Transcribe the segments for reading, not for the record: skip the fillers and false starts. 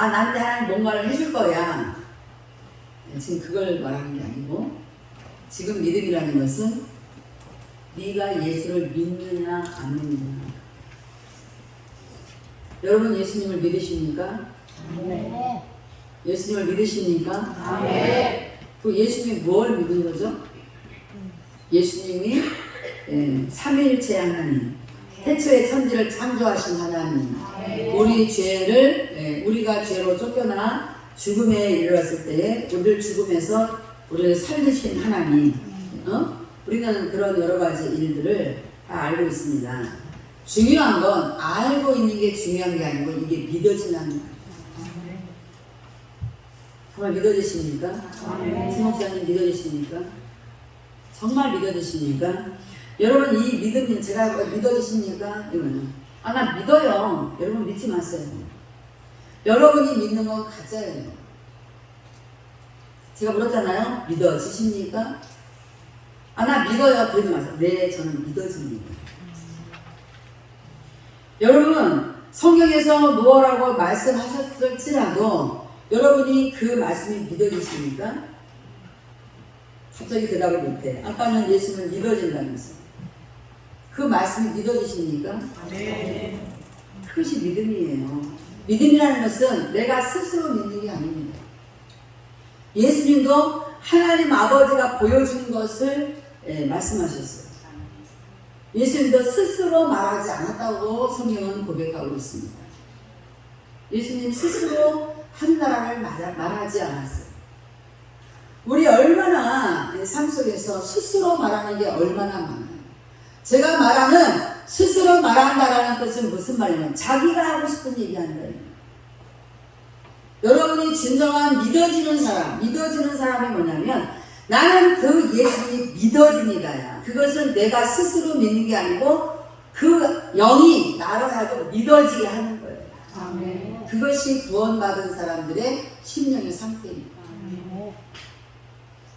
나한테 하나님 뭔가를 해줄 거야. 지금 그걸 말하는 게 아니고, 지금 믿음이라는 것은 네가 예수를 믿느냐 안 믿느냐. 여러분 예수님을 믿으십니까? 네. 예수님을 믿으십니까? 네. 그 예수님이 뭘 믿은 거죠? 예수님이 삼위일체 하나님, 태초에 천지를 창조하신 하나님, 우리 죄를 우리가 죄로 쫓겨나 죽음에 이르렀을 때에 우리를 죽음에서 우리를 살리신 하나님, 우리는 그런 여러 가지 일들을 다 알고 있습니다. 중요한 건 알고 있는 게 중요한 게 아니고 이게 믿어지는 거예요. 정말 믿어지십니까? 신목사님 믿어지십니까? 정말 믿어지십니까? 여러분 이 믿음이 제가 믿어지십니까? 이거는 나 믿어요. 여러분 믿지 마세요. 여러분이 믿는 건 가짜예요. 제가 물었잖아요. 믿어지십니까? 나 믿어요. 그러지 마세요. 네, 저는 믿어집니다. 여러분 성경에서 뭐라고 말씀하셨을지라도 여러분이 그 말씀이 믿어지십니까? 갑자기 대답을 못해. 아까는 예수를 믿어진다면서. 그 말씀이 믿어지십니까? 네. 그것이 믿음이에요. 믿음이라는 것은 내가 스스로 믿는 게 아닙니다. 예수님도 하나님 아버지가 보여준 것을 말씀하셨어요. 예수님도 스스로 말하지 않았다고 성경은 고백하고 있습니다. 예수님 스스로 한 나라를 말하지 않았어요. 우리 얼마나 삶 속에서 스스로 말하는 게 얼마나 많아요. 제가 말하는 스스로 말한다라는 뜻은 무슨 말이냐면 자기가 하고 싶은 얘기 한다. 여러분이 진정한 믿어지는 사람이 뭐냐면 나는 그 예수님이 믿어집니다야. 그것은 내가 스스로 믿는 게 아니고 그 영이 나로 하여금 믿어지게 하는 거예요. 아멘. 그것이 구원받은 사람들의 심령의 상태입니다.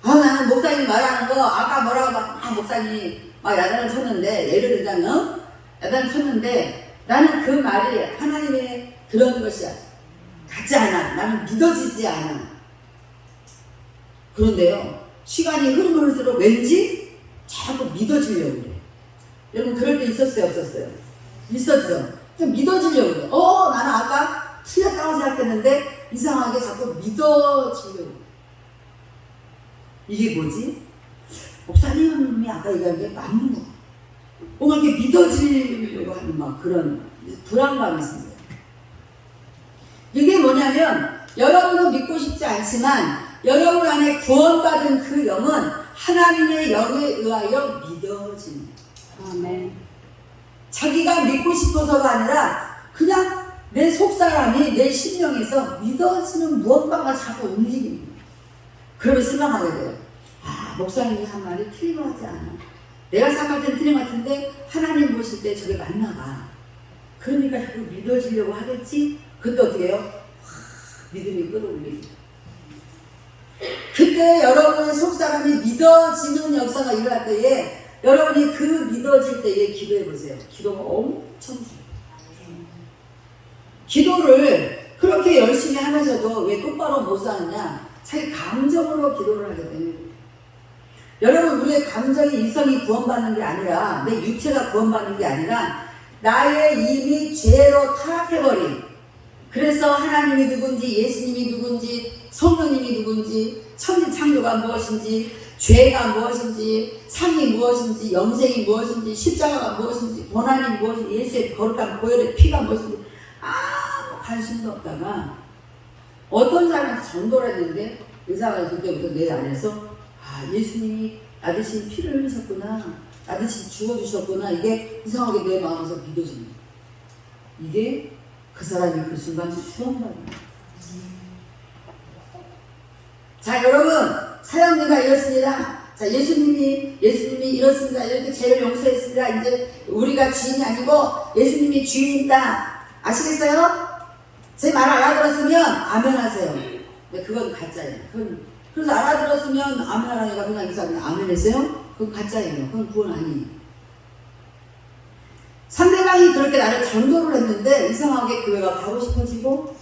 나는 목사님 말하는 거 아까 뭐라고 목사님이 막 야단을 쳤는데 예를 들자면 야단을 쳤는데 나는 그 말이 하나님의 그런 것이 같지 않아. 나는 믿어지지 않아. 그런데요 시간이 흐르면서 왠지 자꾸 믿어지려고 그래. 여러분 그럴 때 있었어요 없었어요? 있었죠. 그냥 믿어지려고 그래. 나는 아까 틀렸다고 생각했는데 이상하게 자꾸 믿어지려고 그래. 이게 뭐지? 목사님이 아까 얘기한 게 맞는 거. 뭔가 이렇게 믿어지려고 하는 막 그런 불안감이 생겨요. 이게 뭐냐면 여러분은 믿고 싶지 않지만 여러분 안에 구원받은 그 영은 하나님의 영에 의하여 믿어집니다. 아멘. 자기가 믿고 싶어서가 아니라 그냥 내 속사람이 내 심령에서 믿어지는 무언가가 자꾸 움직입니다. 그러면 생각하게 돼요. 목사님이 한 말이 틀린 것 같지 않아. 내가 생각할 땐 틀린 것 같은데 하나님 보실 때 저게 맞나 봐. 그러니까 자꾸 믿어지려고 하겠지. 그때 어떻게 해요? 믿음이 끌어올리죠. 그때 여러분의 속사람이 믿어지는 역사가 일어날 때에 여러분이 그 믿어질 때에 기도해 보세요. 기도가 엄청 중요해요. 기도를 그렇게 열심히 하면서도 왜 똑바로 못 사느냐? 자기 감정으로 기도를 하기 때문에. 여러분 우리의 감정이 이성이 구원받는 게 아니라 내 육체가 구원받는 게 아니라 나의 이미 죄로 타락해버린, 그래서 하나님이 누군지 예수님이 누군지 성령님이 누군지 천지창조가 무엇인지 죄가 무엇인지 상이 무엇인지 영생이 무엇인지 십자가가 무엇인지 고난이 무엇인지 예수의 거룩한 보혈의 피가 무엇인지 아무 관심도 없다가 어떤 사람한테 전도를 했는데 의사가 그때부터 내 안에서 예수님이 나 대신 피를 흘리셨구나, 나 대신 죽어주셨구나, 이게 이상하게 내 마음에서 믿어집니다. 이게 그 사람이 그 순간 구원받는. 자 여러분 사형리가 이렇습니다. 자 예수님이 이렇습니다. 이렇게 죄를 용서했습니다. 이제 우리가 주인이 아니고 예수님이 주인이다. 아시겠어요? 제 말 알아들었으면 아멘 하세요. 근데 그건 가짜예요. 그래서 알아들었으면 아멘 하라니까 그냥 이 사람이 아멘 했어요? 그건 가짜예요. 그건 구원 아니에요. 상대방이 그렇게 나를 전도를 했는데 이상하게 교회가 가고 싶어지고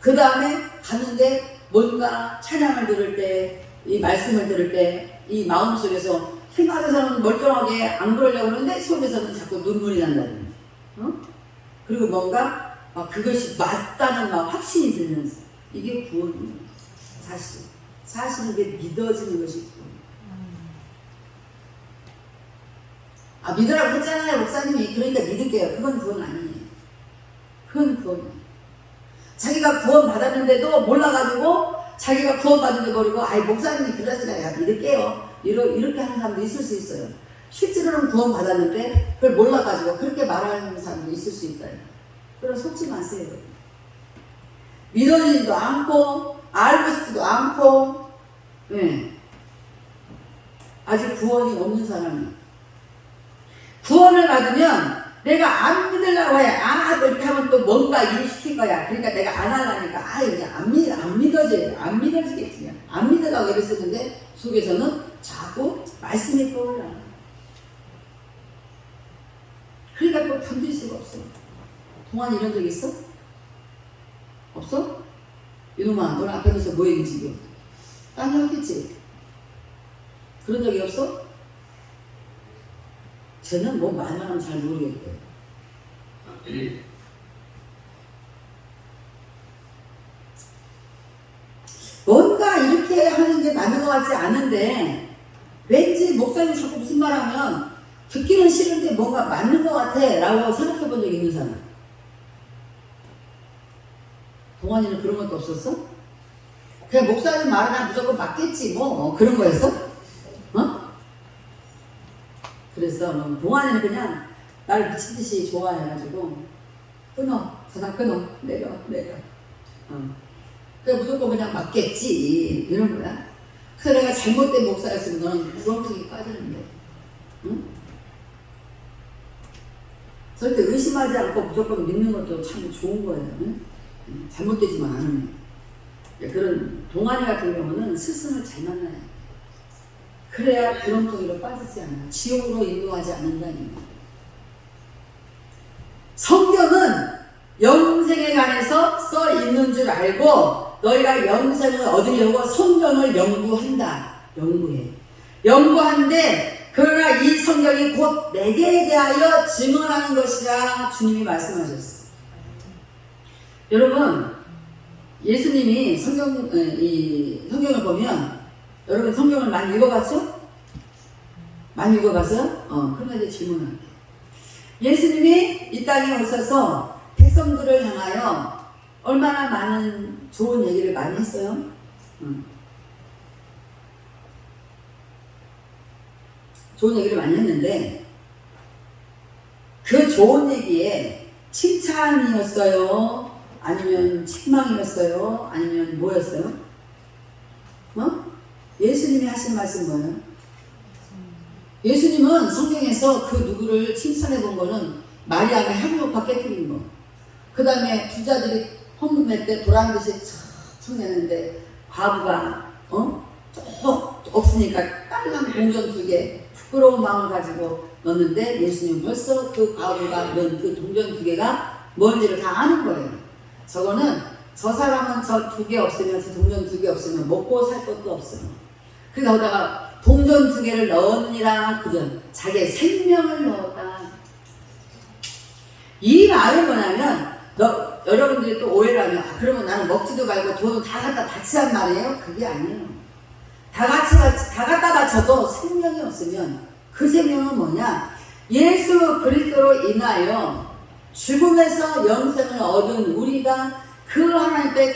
그 다음에 갔는데 뭔가 찬양을 들을 때, 이 말씀을 들을 때, 이 마음속에서 생각에서는 멀쩡하게 안 그러려고 하는데 속에서는 자꾸 눈물이 난다든지, 그리고 뭔가 막 그것이 맞다는 막 확신이 들면서, 이게 구원이에요. 사실은 이게 믿어지는 것이 구원이에요. 아, 믿으라고 했잖아요, 목사님이. 그러니까 믿을게요. 그건 구원 아니에요. 그건 구원이에요. 자기가 구원 받았는데도 몰라가지고 자기가 구원 받는데 모르고, 아이, 목사님이 그러시라, 야, 믿을게요. 이렇게 하는 사람도 있을 수 있어요. 실제로는 구원 받았는데 그걸 몰라가지고 그렇게 말하는 사람도 있을 수 있다. 그럼 속지 마세요. 믿어지지도 않고 알고 싶지도 않고, 네. 아직 구원이 없는 사람이, 구원을 받으면 내가 안 믿으려고 해. 이렇게 하면 또 뭔가 일을 시킬 거야. 그러니까 내가 안 하려니까, 이제 안 믿어져요. 안 믿어지겠지. 안 믿으려고 애를 쓰는데 속에서는 자꾸 말씀이 떠올라. 그러니까 또 견딜 수가 없어. 동안 이런 적 있어? 없어? 이놈아, 너는 앞에 서서 뭐 얘기 지금? 딴 일 하겠지? 그런 적이 없어? 쟤는 뭐 말만 하면 잘 모르겠대. 뭔가 이렇게 하는 게 맞는 것 같지 않은데, 왠지 목사님 자꾸 무슨 말 하면 듣기는 싫은데 뭔가 맞는 것 같아 라고 생각해 본 적 있는 사람? 동환이는 그런 것도 없었어? 그냥 목사님 말은 무조건 맞겠지 뭐 그런 거였어? 그래서 동환이는 그냥 나를 미친듯이 좋아해가지고 끊어, 전화 끊어, 내려. 그래 무조건 그냥 맞겠지 이런 거야. 그래서 내가 잘못된 목사였으면 너는 구렁텅이 빠지는데, 응? 절대 의심하지 않고 무조건 믿는 것도 참 좋은 거예요. 응? 잘못되지만 않으면. 그런 동안이 같은 경우는 스승을 잘 만나요. 그래야 구렁텅이로 빠지지 않아. 지옥으로 인도하지 않는다니. 성경은 영생에 관해서 써 있는 줄 알고 너희가 영생을 얻으려고 성경을 연구한다. 연구한데, 그러나 이 성경이 곧 내게 대하여 증언하는 것이라 주님이 말씀하셨어요. 여러분, 예수님이 성경을 보면, 여러분 성경을 많이 읽어봤죠? 많이 읽어봤어요? 그러면 이제 질문할게요. 예수님이 이 땅에 오셔서 백성들을 향하여 얼마나 많은 좋은 얘기를 많이 했어요? 좋은 얘기를 많이 했는데, 그 좋은 얘기에 칭찬이었어요? 아니면 책망이었어요? 아니면 뭐였어요? 예수님이 하신 말씀 뭐예요? 예수님은 성경에서 그 누구를 칭찬해 본 거는 마리아가 향유옥화 깨뜨린 거, 그 다음에 부자들이 헌금 낼 때 보란듯이 촥 내는데 과부가 없으니까 빨간 동전 2개 부끄러운 마음을 가지고 넣는데, 예수님은 벌써 그 과부가 넣은 그 동전 2개가 뭔지를 다 아는 거예요. 저거는 저 사람은 저 2개 없으면, 저 동전 2개 없으면 먹고 살 것도 없어요. 그래서 거기다가 동전 2개를 넣었니라, 그전 자기의 생명을 넣었다. 이 말은 뭐냐면, 여러분들이 또 오해를 하면, 그러면 나는 먹지도 말고 돈을 다 갖다 바치란 말이에요? 그게 아니에요. 다 갖다 바쳐도 생명이 없으면 그 생명은 뭐냐? 예수 그리스도로 인하여 죽음에서 영생을 얻은 우리가 그 하나님께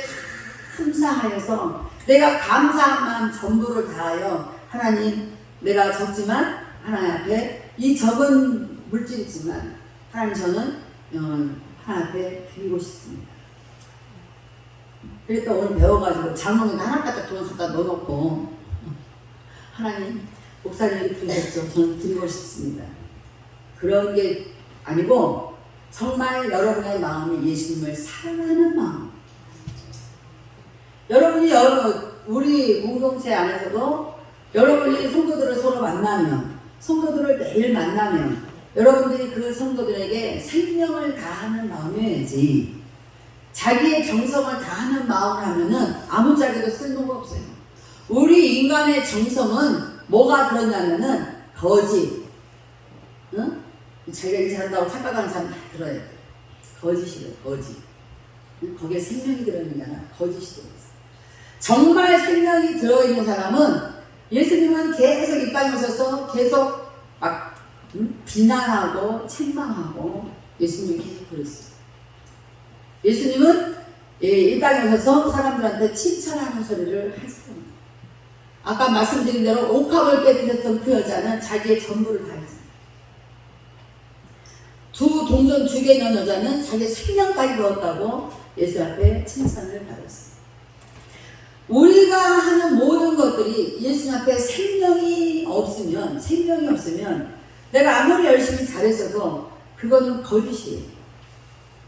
감사하여서, 내가 감사한 마음 전부를 다하여, 하나님, 내가 적지만 하나님 앞에, 이 적은 물질이지만 하나님, 저는 하나님 앞에 드리고 싶습니다. 그랬다 오늘 배워가지고 장롱에 하나 갖다 돈 갖다 넣어놓고, 하나님, 목사님이 부르셨죠. 저는 드리고 싶습니다. 그런 게 아니고 정말 여러분의 마음이 예수님을 사랑하는 마음. 여러분이 우리 공동체 안에서도 여러분이 성도들을 서로 만나면, 성도들을 매일 만나면 여러분들이 그 성도들에게 생명을 다하는 마음이어야지. 자기의 정성을 다하는 마음을 하면은 아무짝에도 쓸모가 없어요. 우리 인간의 정성은 뭐가 들었냐면은 거짓, 응? 자기가 일 잘한다고 착각하는 사람 다 들어야 돼. 거짓이래, 거짓. 응? 거기에 생명이 들어있는 게 아니라 거짓이 들어있어. 정말 생명이 들어있는 사람은 예수님은 계속 이 땅에 오셔서 계속 막 비난하고 책망하고 예수님이 계속 그랬어요. 예수님은 이 땅에 오셔서 사람들한테 칭찬하는 소리를 하시더라고요. 아까 말씀드린 대로 옥합을 깨뜨렸던 그 여자는 자기의 전부를 다 했어요. 두 동전 2개 넣은 여자는 자기의 생명까지 넣었다고 예수 앞에 칭찬을 받았어요. 우리가 하는 모든 것들이 예수 앞에 생명이 없으면 내가 아무리 열심히 잘했어도 그거는 거짓이에요.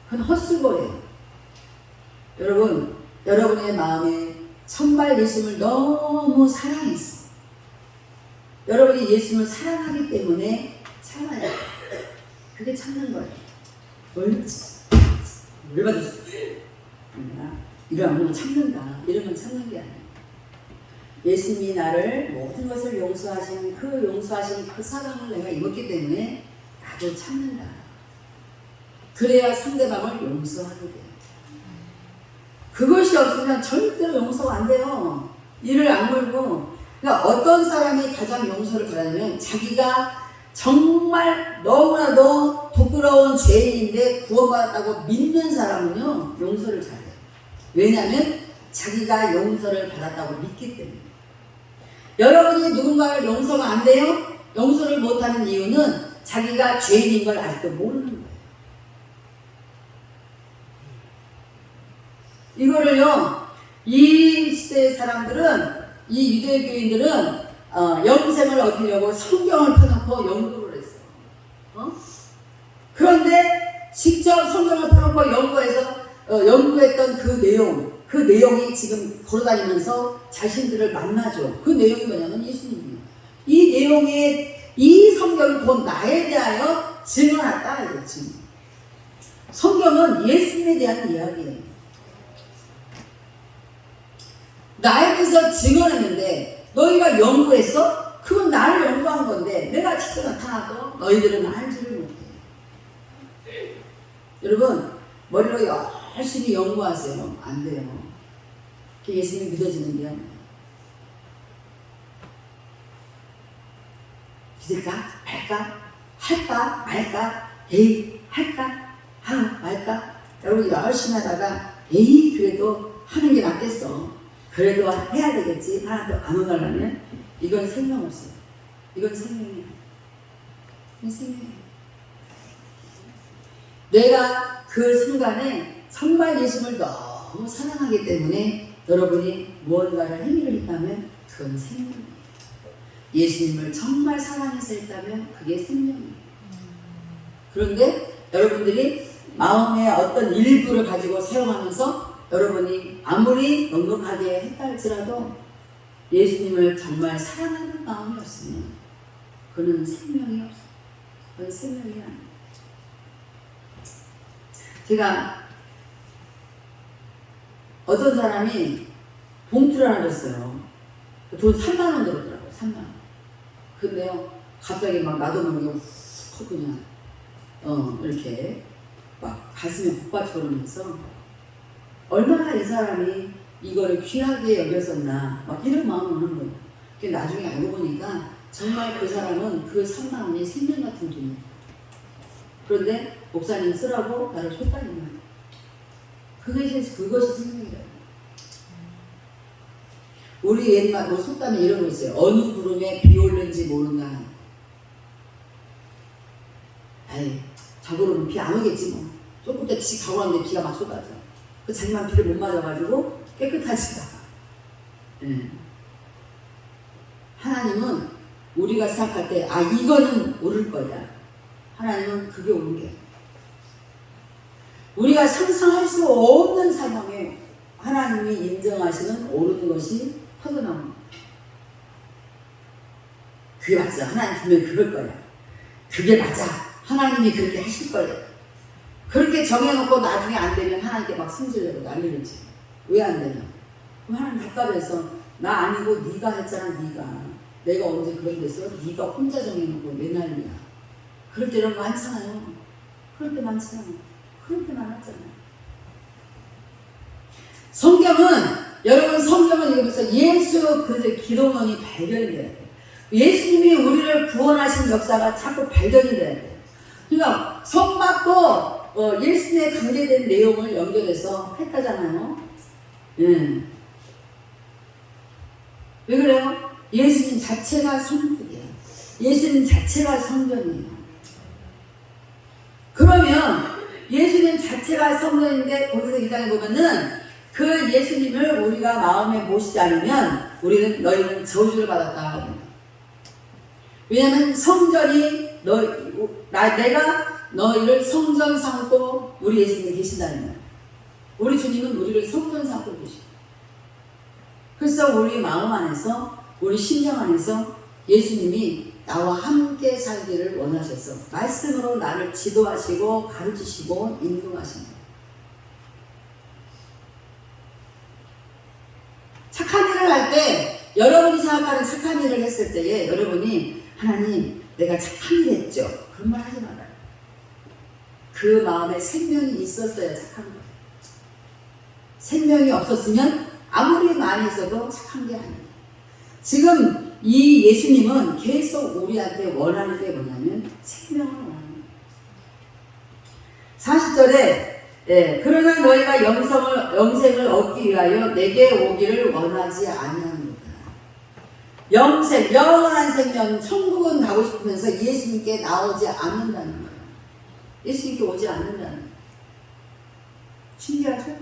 그건 헛수고예요. 여러분, 여러분의 마음에 정말 예수님을 너무 사랑했어. 여러분이 예수님을 사랑하기 때문에 참아야 돼. 그게 참는 거예요. 뭘 받으셨어? 이러면 참는다. 이러면 참는 게 아니에요. 예수님이 나를 모든 것을 용서하신 그 사랑을 내가 입었기 때문에 나도 참는다. 그래야 상대방을 용서하게 돼요. 그것이 없으면 절대로 용서가 안 돼요. 이를 악물고. 그러니까 어떤 사람이 가장 용서를 잘하냐면 자기가 정말 너무나도 부끄러운 죄인인데 구원받았다고 믿는 사람은요 용서를 잘해요. 왜냐하면 자기가 용서를 받았다고 믿기 때문에. 여러분이 누군가를 용서가 안 돼요? 용서를 못하는 이유는 자기가 죄인인 걸 아직도 모르는 거예요. 이거를요, 이 시대의 사람들은, 이 유대교인들은 영생을 얻으려고 성경을 펴놓고 연구를 했어. 그런데 직접 성경을 펴놓고 연구했던 그 내용이 지금 걸어다니면서 자신들을 만나죠. 그 내용이 뭐냐면 예수님이에요. 이 내용에 이 성경이 곧 나에 대하여 증언했다 이거지. 성경은 예수님에 대한 이야기예요. 나에 대해서 증언했는데 너희가 연구했어? 그건 나를 연구한 건데 내가 직접 나타나도 너희들은 알지를 못해. 여러분 머리로 열심히 연구하세요. 안 돼요. 그게 예수님이 믿어지는 게 아니에요. 믿을까? 말까? 할까? 말까? 에이 할까? 말까? 여러분 열심히 하다가 에이 그래도 하는 게 낫겠어. 그래도 해야 되겠지. 하나도 안 오달라면 이건 생명 없어요. 이건 생명이야. 이건 생명이야. 내가 그 순간에 정말 예수님을 너무 사랑하기 때문에 여러분이 무언가를 행위를 했다면 그건 생명이에요. 예수님을 정말 사랑해서 했다면 그게 생명이에요. 그런데 여러분들이 마음의 어떤 일부를 가지고 사용하면서 여러분이 아무리 넉넉하게 했다 할지라도 예수님을 정말 사랑하는 마음이 없으면 그는 생명이 없어요. 그건 생명이 아니에요. 제가 어떤 사람이 봉투를 하나 줬어요. 돈 3만 원 들었더라고요. 3만 원. 근데요 갑자기 막 나도 모르게 훅 그냥 이렇게 막 가슴에 복받쳐 오르면서 얼마나 이 사람이 이거를 귀하게 여겼었나 막 이런 마음이 오는 거예요. 나중에 알고 보니까 정말 그 사람은 그 3만 원이 생명 같은 돈이에요. 그런데 목사님 쓰라고 나를 줬다는 거예요. 그것이 생명이라고. 우리 옛말 속담에 이런 거 있어요. 어느 구름에 비 올는지 모른다. 아이 저 구름은 비 안 오겠지 뭐. 조금 더 지 가고 왔는데 비가 막 쏟아져. 그 자기만 비를 못 맞아가지고 깨끗하지가. 하나님은 우리가 생각할 때 이거는 오를 거야. 하나님은 그게 오는 게 우리가 상상할 수 없는 상황에 하나님이 인정하시는 오르는 것이 터져나옵니다. 그게 맞아. 하나님 분명히 그럴 거야. 그게 맞아. 하나님이 그렇게 하실 거야. 그렇게 정해놓고 나중에 안 되면 하나님께 막 승질내고 난리를 치. 왜 안 되냐? 그럼 하나님 답답해서 나 아니고 네가 했잖아. 내가 언제 그런 데서 네가 혼자 정해놓고 왜 난리야. 그럴 때 이런 거 많잖아요. 그럴 때 많잖아요. 그럴 때 많았잖아요. 여러분 성경은 읽으면서 예수 그리스도의 기독론이 발견이 돼야 돼요. 예수님이 우리를 구원하신 역사가 자꾸 발견이 돼야 돼요. 그러니까 성막도 예수님에 관계된 내용을 연결해서 했다잖아요. 예. 왜 그래요? 예수님 자체가 성막이에요. 예수님 자체가 성전이에요. 그러면 예수님 자체가 성전인데 거기서 2장에 보면은 그 예수님을 우리가 마음에 모시지 않으면 너희는 저주를 받았다. 왜냐하면 성전이 내가 너희를 성전 삼고 우리 예수님이 계신다는 거예요. 우리 주님은 우리를 성전 삼고 계십니다. 그래서 우리 마음 안에서 우리 심령 안에서 예수님이 나와 함께 살기를 원하셔서 말씀으로 나를 지도하시고 가르치시고 인도하십니다. 착한 일을 할 때 여러분이 생각하는 착한 일을 했을 때에 여러분이 하나님 내가 착한 일 했죠. 그런 말 하지 말아요. 그 마음에 생명이 있었어야 착한 거예요. 생명이 없었으면 아무리 많이 있어도 착한 게 아니에요. 지금 이 예수님은 계속 우리한테 원하는 게 뭐냐면 생명을 원하는 거예요. 40절에 그러나 너희가 영생을 얻기 위하여 내게 오기를 원하지 아니하노라. 영생, 영원한 생명, 천국은 가고 싶으면서 예수님께 나오지 않는다는 거예요. 예수님께 오지 않는다는 거예요. 신기하죠?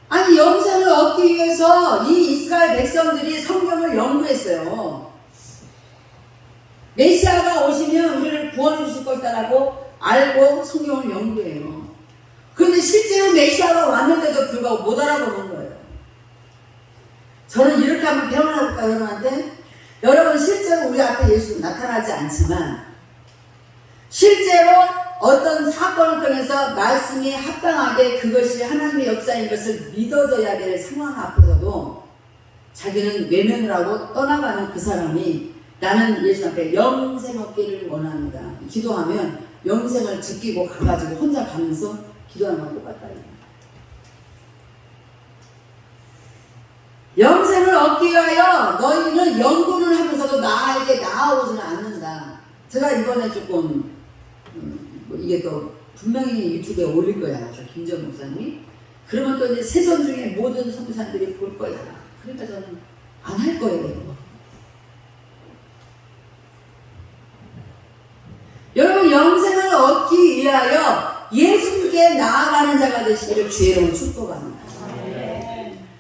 아니 영생을 얻기 위해서 이 이스라엘 백성들이 성경을 연구했어요. 메시아가 오시면 우리를 구원해 주실 것이다라고 알고 성경을 연구해요. 그런데 실제로 메시아가 왔는데도 불구하고 못 알아보는 거예요. 저는 이렇게 한번 배워볼까요, 여러분한테? 여러분 실제로 우리 앞에 예수는 나타나지 않지만 실제로 어떤 사건을 통해서 말씀이 합당하게 그것이 하나님의 역사인 것을 믿어져야 될 상황 앞에서도 자기는 외면을 하고 떠나가는 그 사람이 나는 예수 앞에 영생 얻기를 원합니다. 기도하면 영생을 지키고 가가지고 혼자 가면서 기도하는 건 똑같다. 영생을 얻기 위하여 너희는 연구를 하면서도 나에게 나아오지는 않는다. 제가 이번에 조금 이게 또 분명히 유튜브에 올릴 거야. 김전 목사님이. 그러면 또 이제 세선 중에 모든 선교사님들이 볼 거야. 그러니까 저는 안 할 거예요. 여러분 영생을 얻기 위하여 예수님께 나아가는 자가 되시기를 주의 이름으로 축복합니다.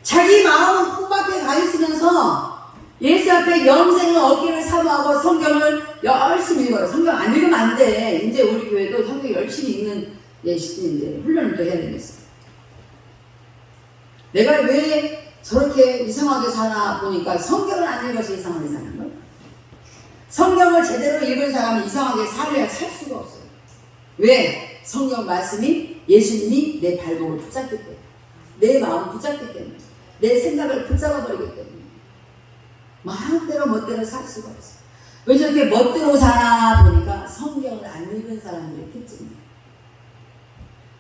자기 마음은 풍밖에 가 있으면서 예수 앞에 영생을 얻기를 사모하고 성경을 열심히 읽어요. 성경 안 읽으면 안 돼. 이제 우리 교회도 성경 열심히 읽는 이제 훈련을 또 해야 되겠어요. 내가 왜 저렇게 이상하게 사나 보니까 성경을 안 읽어서 이상하게 사는 거예요. 성경을 제대로 읽은 사람은 이상하게 살아야 살 수가 없어요. 왜? 성경 말씀이 예수님이 내 발목을 붙잡기 때문에, 내 마음을 붙잡기 때문에, 내 생각을 붙잡아버리기 때문에 마음대로 멋대로 살 수가 없어요. 왜 저렇게 멋대로 사나 보니까 성경을 안 읽은 사람들의 특징이에요.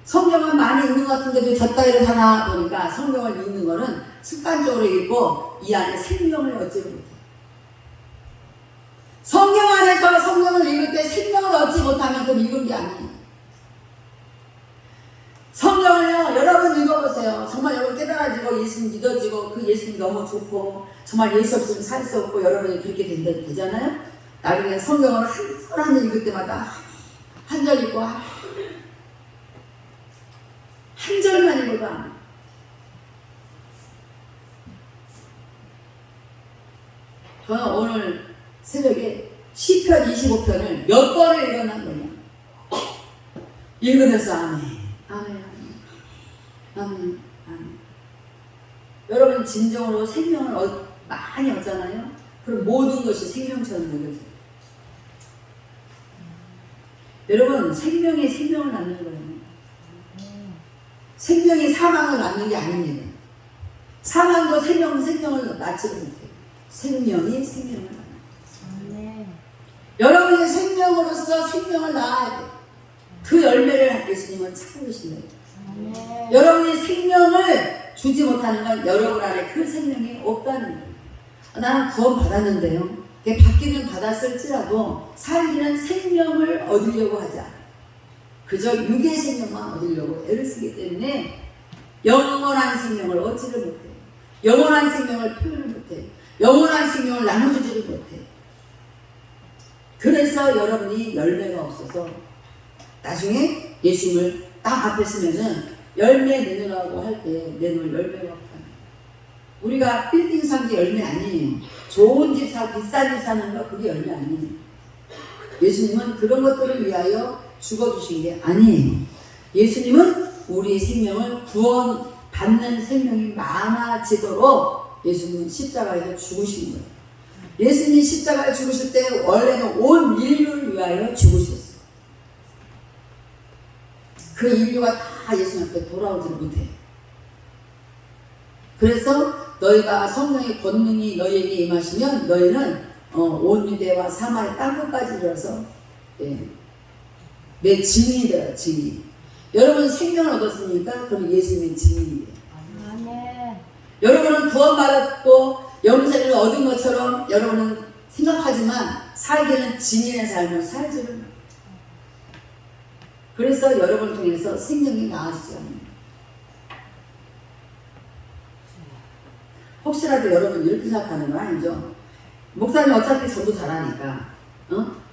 성경은 많이 읽는 것 같은데도 저 따위를 사나 보니까 성경을 읽는 거는 습관적으로 읽고 이 안에 생명을 얻지를 못해요. 성경 안에서 성경을 읽을 때 생명을 얻지 못하면 그건 읽은 게 아니에요. 성경을요, 여러분 읽어보세요. 정말 여러분 깨달아지고 예수님 믿어지고 그 예수님 너무 좋고 정말 예수 없으면 살 수 없고 여러분이 그렇게 되잖아요. 나중에 성경을 한 절 읽을 때마다 한 절 읽고 한 절만 읽어도 안 돼. 저는 오늘 새벽에 시편 25편을 몇 번을 읽었나 읽으면서 아멘, 아멘, 아멘, 아멘. 여러분 진정으로 생명을 많이 얻잖아요. 그럼 모든 것이 생명처럼 느껴져요. 여러분, 생명이 생명을 낳는 거예요. 생명이 사망을 낳는 게 아닙니다. 사망도 생명을 낳지 못해요. 생명이 생명을 낳는. 여러분이 생명으로서 생명을 낳아야 돼요. 그 열매를 예수님은 찾고 계신대요. 여러분이 생명을 주지 못하는 건 여러분 안에 그 생명이 없다는 거예요. 나는 구원 받았는데요. 받기는 받았을지라도 살기는 생명을 얻으려고 하자. 그저 육의 생명만 얻으려고 애를 쓰기 때문에 영원한 생명을 얻지를 못해요. 영원한 생명을 표현을 못해요. 영원한 생명을 나눠주지를 못해요. 그래서 여러분이 열매가 없어서 나중에 예수님을 딱 앞에 서면은 열매 내놓으라고 할 때 내놓을 열매가 없다. 우리가 빌딩 산 게 열매 아니에요. 좋은 집 사고 비싼 집 사는 거 그게 열매 아니에요. 예수님은 그런 것들을 위하여 죽어주신 게 아니에요. 예수님은 우리의 생명을 구원받는 생명이 많아지도록 예수님은 십자가에서 죽으신 거예요. 예수님이 십자가에 죽으실 때 원래는 온 인류를 위하여 죽으셨어요. 그 인류가 다 예수님 앞에 돌아오지를 못해요. 그래서 너희가 성령의 권능이 너희에게 임하시면 너희는 온 유대와 사마리아 땅끝까지 이르러서 내 증인이 되라. 증인. 여러분 생명을 얻었으니까 그럼 예수님의 증인이 돼요. 여러분은 구원받았고 영생을 얻은 것처럼 여러분은 생각하지만 살기는 증인의 삶을 살지를 못해요. 그래서 여러분을 통해서 생명이 나아지지 않아요. 혹시라도 여러분 이렇게 생각하는 거 아니죠? 목사님 어차피 전도 잘하니까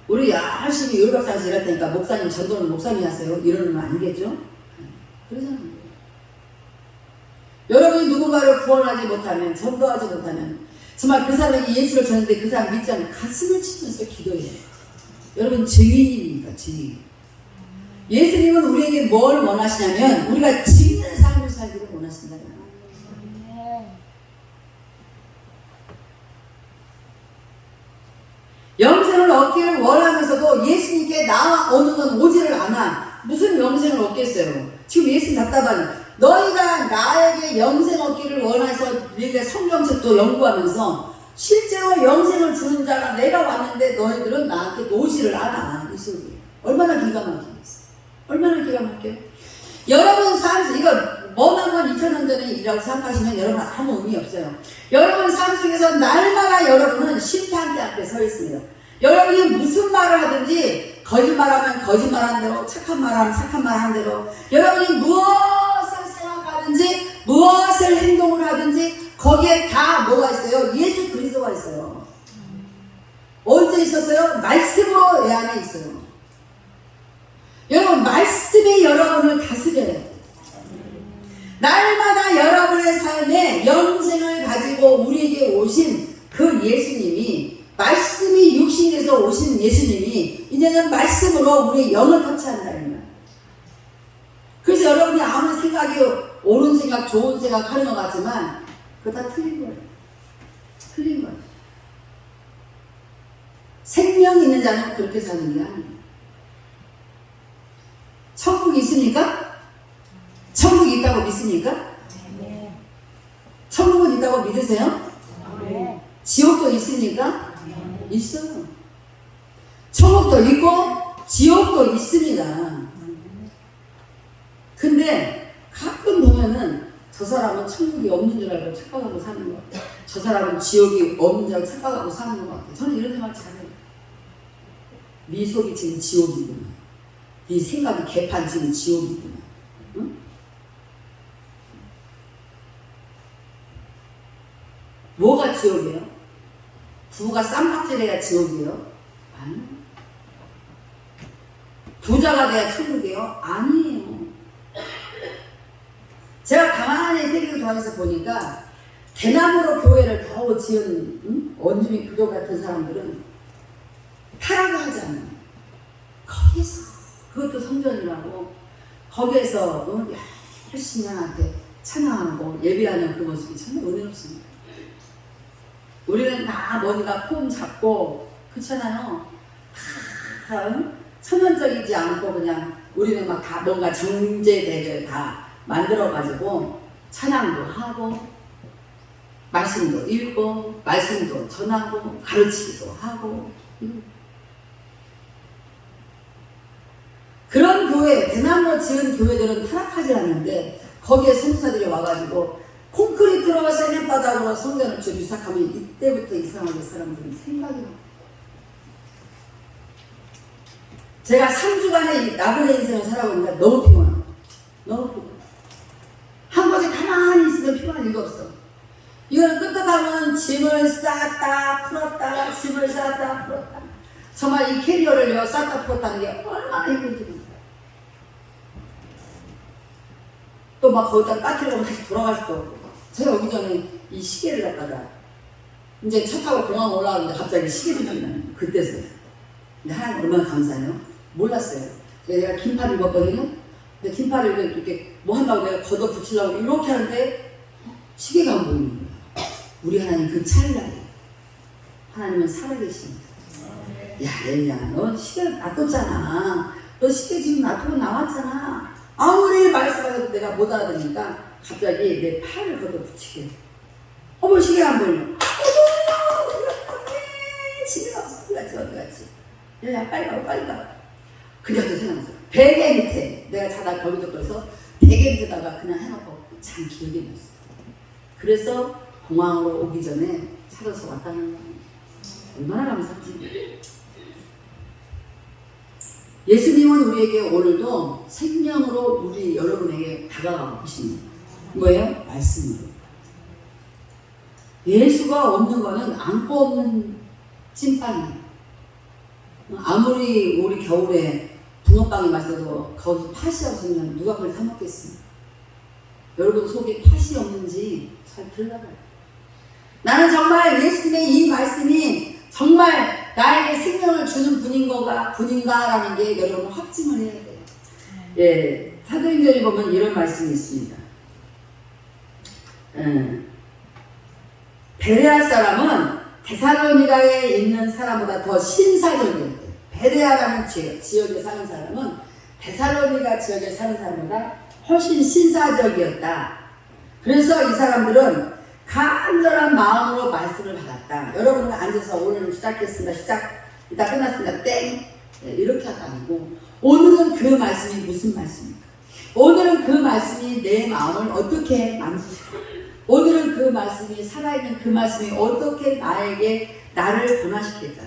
우리 열심히 요리박사에서 일할 테니까 목사님 전도는 목사님이 하세요 이러는 거 아니겠죠? 그러잖아요. 여러분이 누군가를 구원하지 못하면 전도하지 못하면 정말 그 사람이 예수를 전했는데 그 사람 믿지 않으면 가슴을 치면서 기도해요. 여러분 증인이니까 증인. 예수님은 우리에게 뭘 원하시냐면 우리가 증인의 삶을 살기를 원하신다. 영생을 얻기를 원하면서도 예수님께 나오는 건 오지를 않아. 무슨 영생을 얻겠어요? 지금 예수님 답답하니 너희가 나에게 영생 얻기를 원해서 너희가 성경책도 연구하면서 실제로 영생을 주는 자가 내가 왔는데 너희들은 나한테 오지를 않아. 이 소리 얼마나 기가 막히겠어. 얼마나 기가 막혀요. 여러분 삶 이거 머나먼 2000년 전의 일이라고 생각하시면 여러분 아무 의미 없어요. 여러분 삶 속에서 날마다 여러분은 심판대 앞에 서 있습니다. 여러분이 무슨 말을 하든지 거짓말하면 거짓말한 대로 착한 말하면 착한 말한 대로 여러분이 무엇을 생각하든지 무엇을 행동을 하든지 거기에 다 뭐가 있어요? 예수 그리스도가 있어요. 언제 있었어요? 말씀으로 내 안에 있어요. 여러분 말씀이 여러분을 다스려요. 날마다 여러분의 삶에 영생을 가지고 우리에게 오신 그 예수님이 말씀이 육신에서 오신 예수님이 이제는 말씀으로 우리의 영을 터치한다는 거예요. 그래서 여러분이 아무리 생각이 옳은 생각, 좋은 생각 하는 것 같지만 그거 다 틀린 거예요. 틀린 거예요. 생명 있는 자는 그렇게 사는 게 아니에요. 천국이 있습니까? 천국이 있다고 믿습니까? 네. 천국은 있다고 믿으세요? 네. 지옥도 있습니까? 네. 있어요. 천국도 있고 지옥도 있습니다. 근데 가끔 보면은 저 사람은 천국이 없는 줄 알고 착각하고 사는 것 같아요. 저 사람은 지옥이 없는 줄 알고 착각하고 사는 것 같아요. 저는 이런 생각 잘해요. 네 속이 지금 지옥이구나. 네 생각이 개판 지금 지옥이구나. 응? 뭐가 지옥이에요? 부가 쌈박질해야 지옥이에요? 아니요. 부자가 돼야 천국이에요? 아니에요. 제가 가만히 세계를 돌아서 보니까 대나무로 교회를 겨우 지은 원주민 부족 같은 사람들은 타락을 하지 않아요. 거기서 그것도 성전이라고 거기에서 열심히 하나한테 찬양하고 예배하는 그 모습이 정말 은혜롭습니다. 우리는 다 뭔가 폼 잡고 그렇잖아요. 다 천연적이지 않고 그냥 우리는 막 다 뭔가 정제되게 다 만들어가지고 찬양도 하고 말씀도 읽고 말씀도 전하고 가르치기도 하고 그런 교회, 대나무로 지은 교회들은 타락하지 않는데 거기에 선교사들이 와가지고 콘크리트로 세면바닥으로 성전을 지기 시작하면 이때부터 이상하게 사람들은 생각이 나요. 제가 3주간의 이 나그네 인생을 살아보니까 너무 피곤해요. 너무 피곤해. 한 곳에 가만히 있으면 피곤한 이유가 없어. 이거는 끄떡하면 짐을 쌌다 풀었다 짐을 쌌다 풀었다. 정말 이 캐리어를 쌌다 풀었다는 게 얼마나 힘든지. 또 막 거기다 빠뜨리고 다시 돌아갈 수도 없고. 제가 오기 전에 이 시계를 갖다가 이제 차 타고 공항 올라가는데 갑자기 시계 소리가 나요. 그때서요. 근데 하나님 얼마나 감사해요. 몰랐어요. 내가 긴팔 입었거든요. 근데 긴팔을 이렇게 뭐 한다고 내가 걷어 붙이려고 이렇게 하는데 시계가 안 보이는 거예요. 우리 하나님 그 찰나에 하나님은 살아계십니다. 야 엘리야 너 시계 놔뒀잖아. 너 시계 지금 놔두고 나왔잖아. 아무리 말씀하셔도 내가 못 알아듣니까 갑자기 내 팔을 걷어 붙이게. 어머 시계가 안 보이네. 집에 가서 어디 갔지? 야 빨리 가봐 빨리 가봐. 그냥 생각났어. 베개 밑에 내가 자다 거기서 그래서 베개 밑에다가 그냥 해놓고 참 길게 놨어. 그래서 공항으로 오기 전에 찾아서 왔다는 거야. 얼마나 감사하지. 예수님은 우리에게 오늘도 생명으로 우리 여러분에게 다가가고 계십니다. 뭐예요? 말씀으로. 예수가 없는 거는 안고 없는 찐빵이에요. 아무리 우리 겨울에 붕어빵이 맛있어도 거기 팥이 없으면 누가 그걸 사 먹겠습니까? 여러분 속에 팥이 없는지 잘 들어봐요. 나는 정말 예수님의 이 말씀이 정말 나에게 생명을 주는 분인가라는 게 여러분 확증을 해야 돼요. 예, 사도행전에 보면 이런 말씀이 있습니다. 베레아 사람은 데살로니가에 있는 사람보다 더 신사적이었대요. 베레아라는 지역에 사는 사람은 데살로니가 지역에 사는 사람보다 훨씬 신사적이었다. 그래서 이 사람들은 간절한 마음으로 말씀을 받았다. 여러분은 앉아서 오늘 시작했습니다. 이따 끝났습니다. 땡. 네, 이렇게 하다 아니고 오늘은 그 말씀이 무슨 말씀입니까? 오늘은 그 말씀이 내 마음을 어떻게 만지실까? 오늘은 그 말씀이 살아있는 그 말씀이 어떻게 나를 변화시킬까?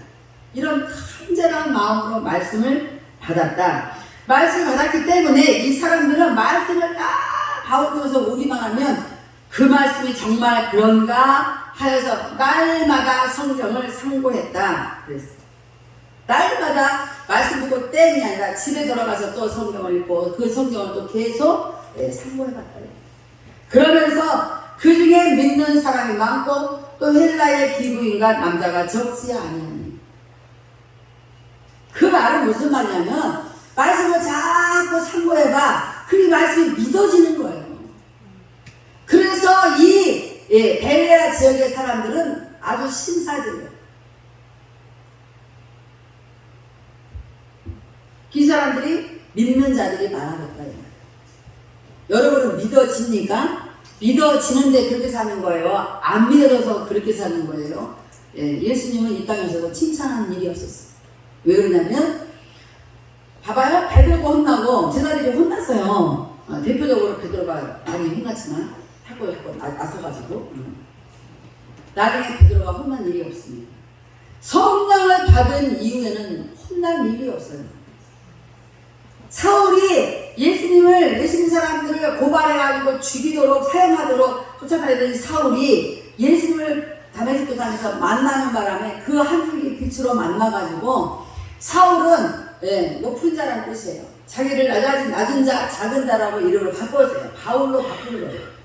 이런 간절한 마음으로 말씀을 받았다. 말씀을 받았기 때문에 이 사람들은 말씀을 딱 바울통해서 오기만 하면 그 말씀이 정말 그런가 하여서 날마다 성경을 상고했다. 그랬어요. 날마다 말씀 듣고 땡이 아니라 집에 들어가서 또 성경을 읽고 그 성경을 또 계속 상고해봤다. 그러면서 그 중에 믿는 사람이 많고 또 헬라의 기부인과 남자가 적지 아니하니. 그 말은 무슨 말이냐면 말씀을 자꾸 상고해봐. 그 말씀이 믿어지는 거예요. 그래서 이 베레아 지역의 사람들은 아주 신사적이에요. 이 사람들이 믿는 자들이 많아졌다. 여러분은 믿어집니까? 믿어지는데 그렇게 사는 거예요? 안 믿어져서 그렇게 사는 거예요? 예수님은 이 땅에서도 칭찬하는 일이 없었어요. 왜 그러냐면 봐봐요. 베드로가 혼나고 제자들이 혼났어요. 대표적으로 베드로가 많이 혼났지만 자꾸 나서가지고 나중에 베드로가 혼난 일이 없습니다. 성령을 받은 이후에는 혼난 일이 없어요. 사울이 예수님 사람들을 고발해가지고 죽이도록 사형하도록 쫓아다니던 사울이 예수님을 다메섹 도상에서 만나는 바람에 그 한 줄기 빛으로 만나가지고 사울은 높은 자라는 뜻이에요. 자기를 낮은 자, 작은 자라고 이름을 바꿨어요. 바울로 바꾸는 거예요.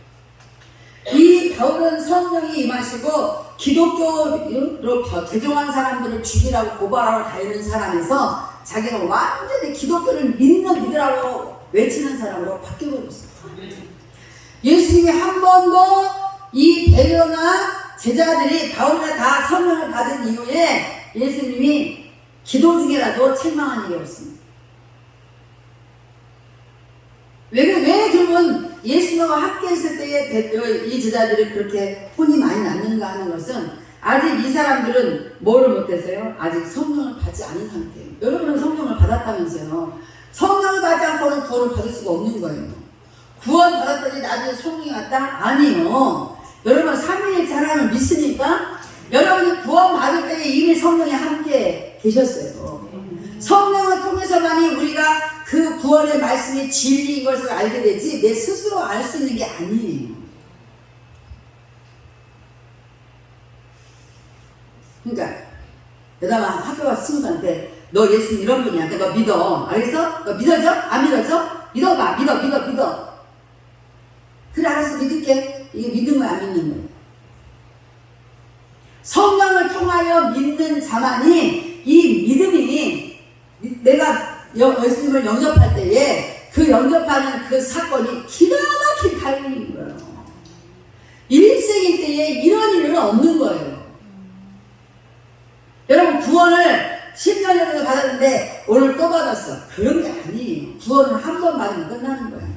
이 바울은 성령이 임하시고 기독교로 대종한 사람들을 죽이라고 고발하러 다니는 사람에서 자기는 완전히 기독교를 믿으라고 외치는 사람으로 바뀌어버렸어요. 예수님이 한 번도 이 베드로나 제자들이 바울이나 다 성령을 받은 이후에 예수님이 기도 중에라도 책망한 일이 없습니다. 예수님과 함께 있을 때에 이 제자들이 그렇게 혼이 많이 났는가 하는 것은 아직 이 사람들은 뭐를 못했어요? 아직 성령을 받지 않은 상태예요. 여러분은 성령을 받았다면서요. 성령을 받지 않고는 구원을 받을 수가 없는 거예요. 구원 받았더니 나중에 성령이 왔다? 아니요. 여러분 삼위일체 하나님을 믿습니까? 여러분이 구원 받을 때에 이미 성령이 함께 계셨어요. 성령을 통해서만이 우리가 그 구원의 말씀이 진리인 것을 알게 되지 내 스스로 알 수 있는 게 아니에요. 그러니까 여자가 학교 가서 친구들한테 너 예수님 이런 분이야. 너 믿어. 알겠어? 너 믿어져? 안 믿어져? 믿어봐. 믿어. 그래 알았어. 믿을게. 이게 믿는 거야 안 믿는 거야? 성령을 통하여 믿는 자만이 이 믿음이 내가 예수님을 영접할 때에 그 영접하는 그 사건이 기가 막힌 타이밍인 거예요. 일생일 때에 이런 일은 없는 거예요. 여러분 구원을 10년 전에 받았는데 오늘 또 받았어. 그런 게 아니에요. 구원을 한 번 받으면 끝나는 거예요.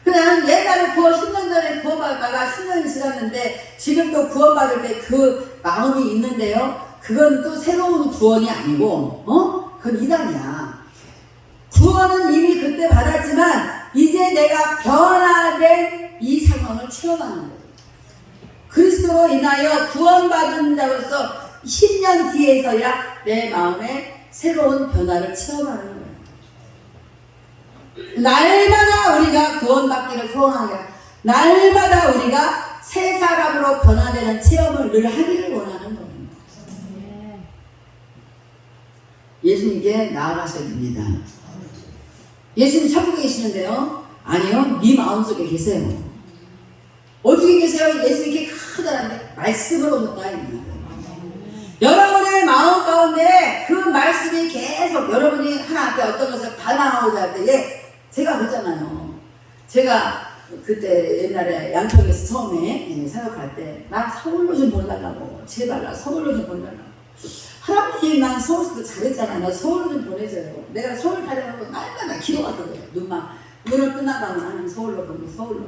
그냥 옛날에 10년 전에 구원받다가 10년이 지났는데 지금 또 구원받을 때 그 마음이 있는데요. 그건 또 새로운 구원이 아니고 그건 이단이야. 구원은 이미 그때 받았지만 이제 내가 변화된 이 상황을 체험하는 거예요. 그리스도로 인하여 구원받은 자로서 10년 뒤에서야 내 마음에 새로운 변화를 체험하는 거예요. 날마다 우리가 구원받기를 소원하게 날마다 우리가 새 사람으로 변화되는 체험을 늘 하기를 원하는 겁니다. 예수님께 나아가셔야 됩니다. 예수님 천국에 계시는데요? 아니요, 네 마음속에 계세요. 어떻게 계세요? 예수님께 크다는데 말씀으로 묻다입니다. 여러분의 마음 가운데 그 말씀이 계속 여러분이 하나 앞에 어떤 것을 반항하고자 할 때에 제가 그랬잖아요. 제가 그때 옛날에 양평에서 처음에 생각할 때 나 서울로 좀 보내달라고 제발 나 서울로 좀 보내달라고 하나님 난 서울에서 잘했잖아. 나 서울로 좀 보내줘요. 내가 서울 가려고 날마다 기도하거든요. 눈을 끝나가면 나는 서울로 보내 서울로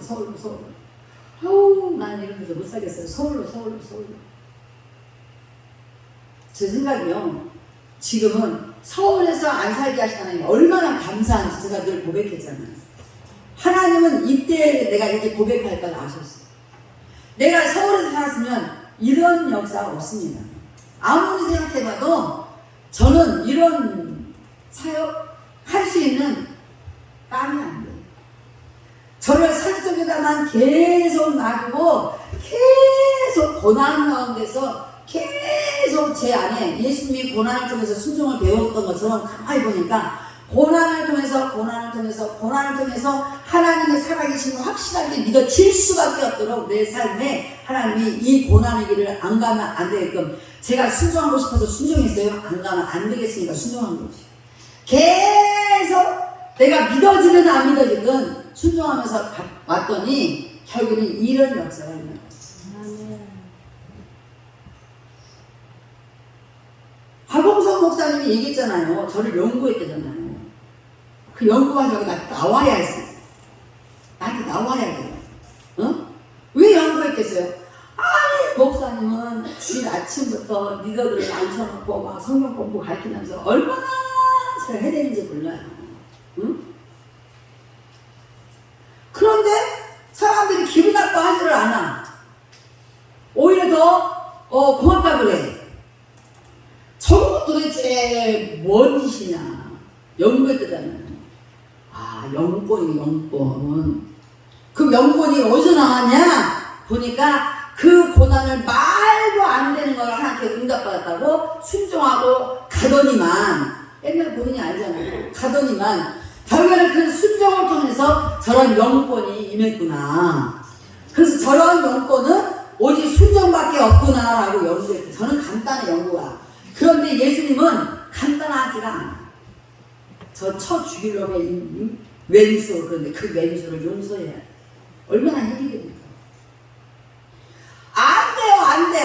아우 나는 이런 데서 못 살겠어요. 서울로 제 생각이요. 지금은 서울에서 안 살게 하신 하나님 얼마나 감사한지 제가 늘 고백했잖아요. 하나님은 이때 내가 이렇게 고백할 걸 아셨어요. 내가 서울에서 살았으면 이런 역사가 없습니다. 아무리 생각해봐도 저는 이런 사역 할 수 있는 땀이 안 돼요. 저를 산속에다만 계속 놔두고 계속 고난 가운데서 계속 제 안에 예수님이 고난을 통해서 순종을 배웠던 것처럼 가만히 보니까 고난을 통해서 하나님의 살아계심을 확실하게 믿어질 수밖에 없도록 내 삶에 하나님이 이 고난의 길을 안 가면 안 되게끔 제가 순종하고 싶어서 순종했어요. 안 가면 안 되겠으니까 순종한 거지. 계속 내가 믿어지든 안 믿어지든 순종하면서 왔더니 결국은 이런 역사가 있는 거예요. 박봉성 목사님이 얘기했잖아요. 저를 연구했대잖아요. 그 연구하려고 나와야 했어요. 나한테 나와야 돼요. 왜 연구했겠어요? 아니 목사님은 주일 아침부터 리더들을 앉혀놓고 막 성경 공부 가르치면서 얼마나 잘 해야 되는지 몰라요. 그런데 사람들이 기분 나빠하지를 않아. 오히려 더 고맙다 그래. 저거 도대체 뭔 짓이냐. 연구했다잖아요. 영권. 그 영권이 어디서 나왔냐? 보니까 그 고난을 말도 안 되는 걸 하나님께 응답받았다고 순종하고 가더니만, 옛날 본인이 알잖아요. 가더니만, 결국에는 그 순종을 통해서 저런 영권이 임했구나. 그래서 저런 영권은 오직 순종밖에 없구나라고 연구했어요. 저는 간단한 연구가. 그런데 예수님은 간단하지가 않아요. 저 쳐 죽일 놈의 왼수, 그런데 그 왼수를 용서해야 돼. 얼마나 힘이 됩니까?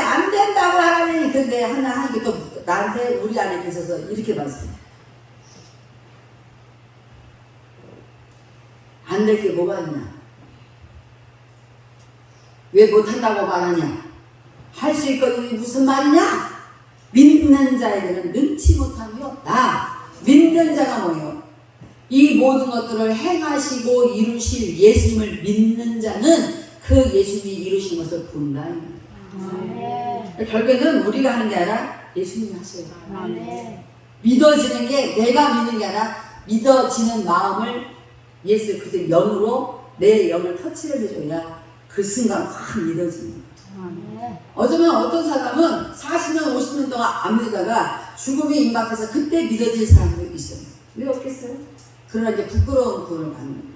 안 된다고 하나님이 근데 하나님이 또 나한테 우리 안에 계셔서 이렇게 말씀해요. 안 안 될 게 뭐가 있냐? 왜 못한다고 말하냐? 할 수 있거든요. 무슨 말이냐? 믿는 자에게는 능치 못함이 없다. 믿는 자가 뭐예요? 이 모든 것들을 행하시고 이루실 예수님을 믿는 자는 그 예수님이 이루신 것을 본다. 결국에는 우리가 하는 게 아니라 예수님이 하셔요. 믿어지는 게 내가 믿는 게 아니라 믿어지는 마음을 예수 그때 영으로 내 영을 터치를 해줘야 그 순간 확 믿어지는 거예요. 어쩌면 어떤 사람은 40년 50년 동안 안 믿다가 죽음이 임박해서 그때 믿어질 사람도 있어요. 왜 없겠어요? 그러나 이제 부끄러운 구원을 받는 거예요.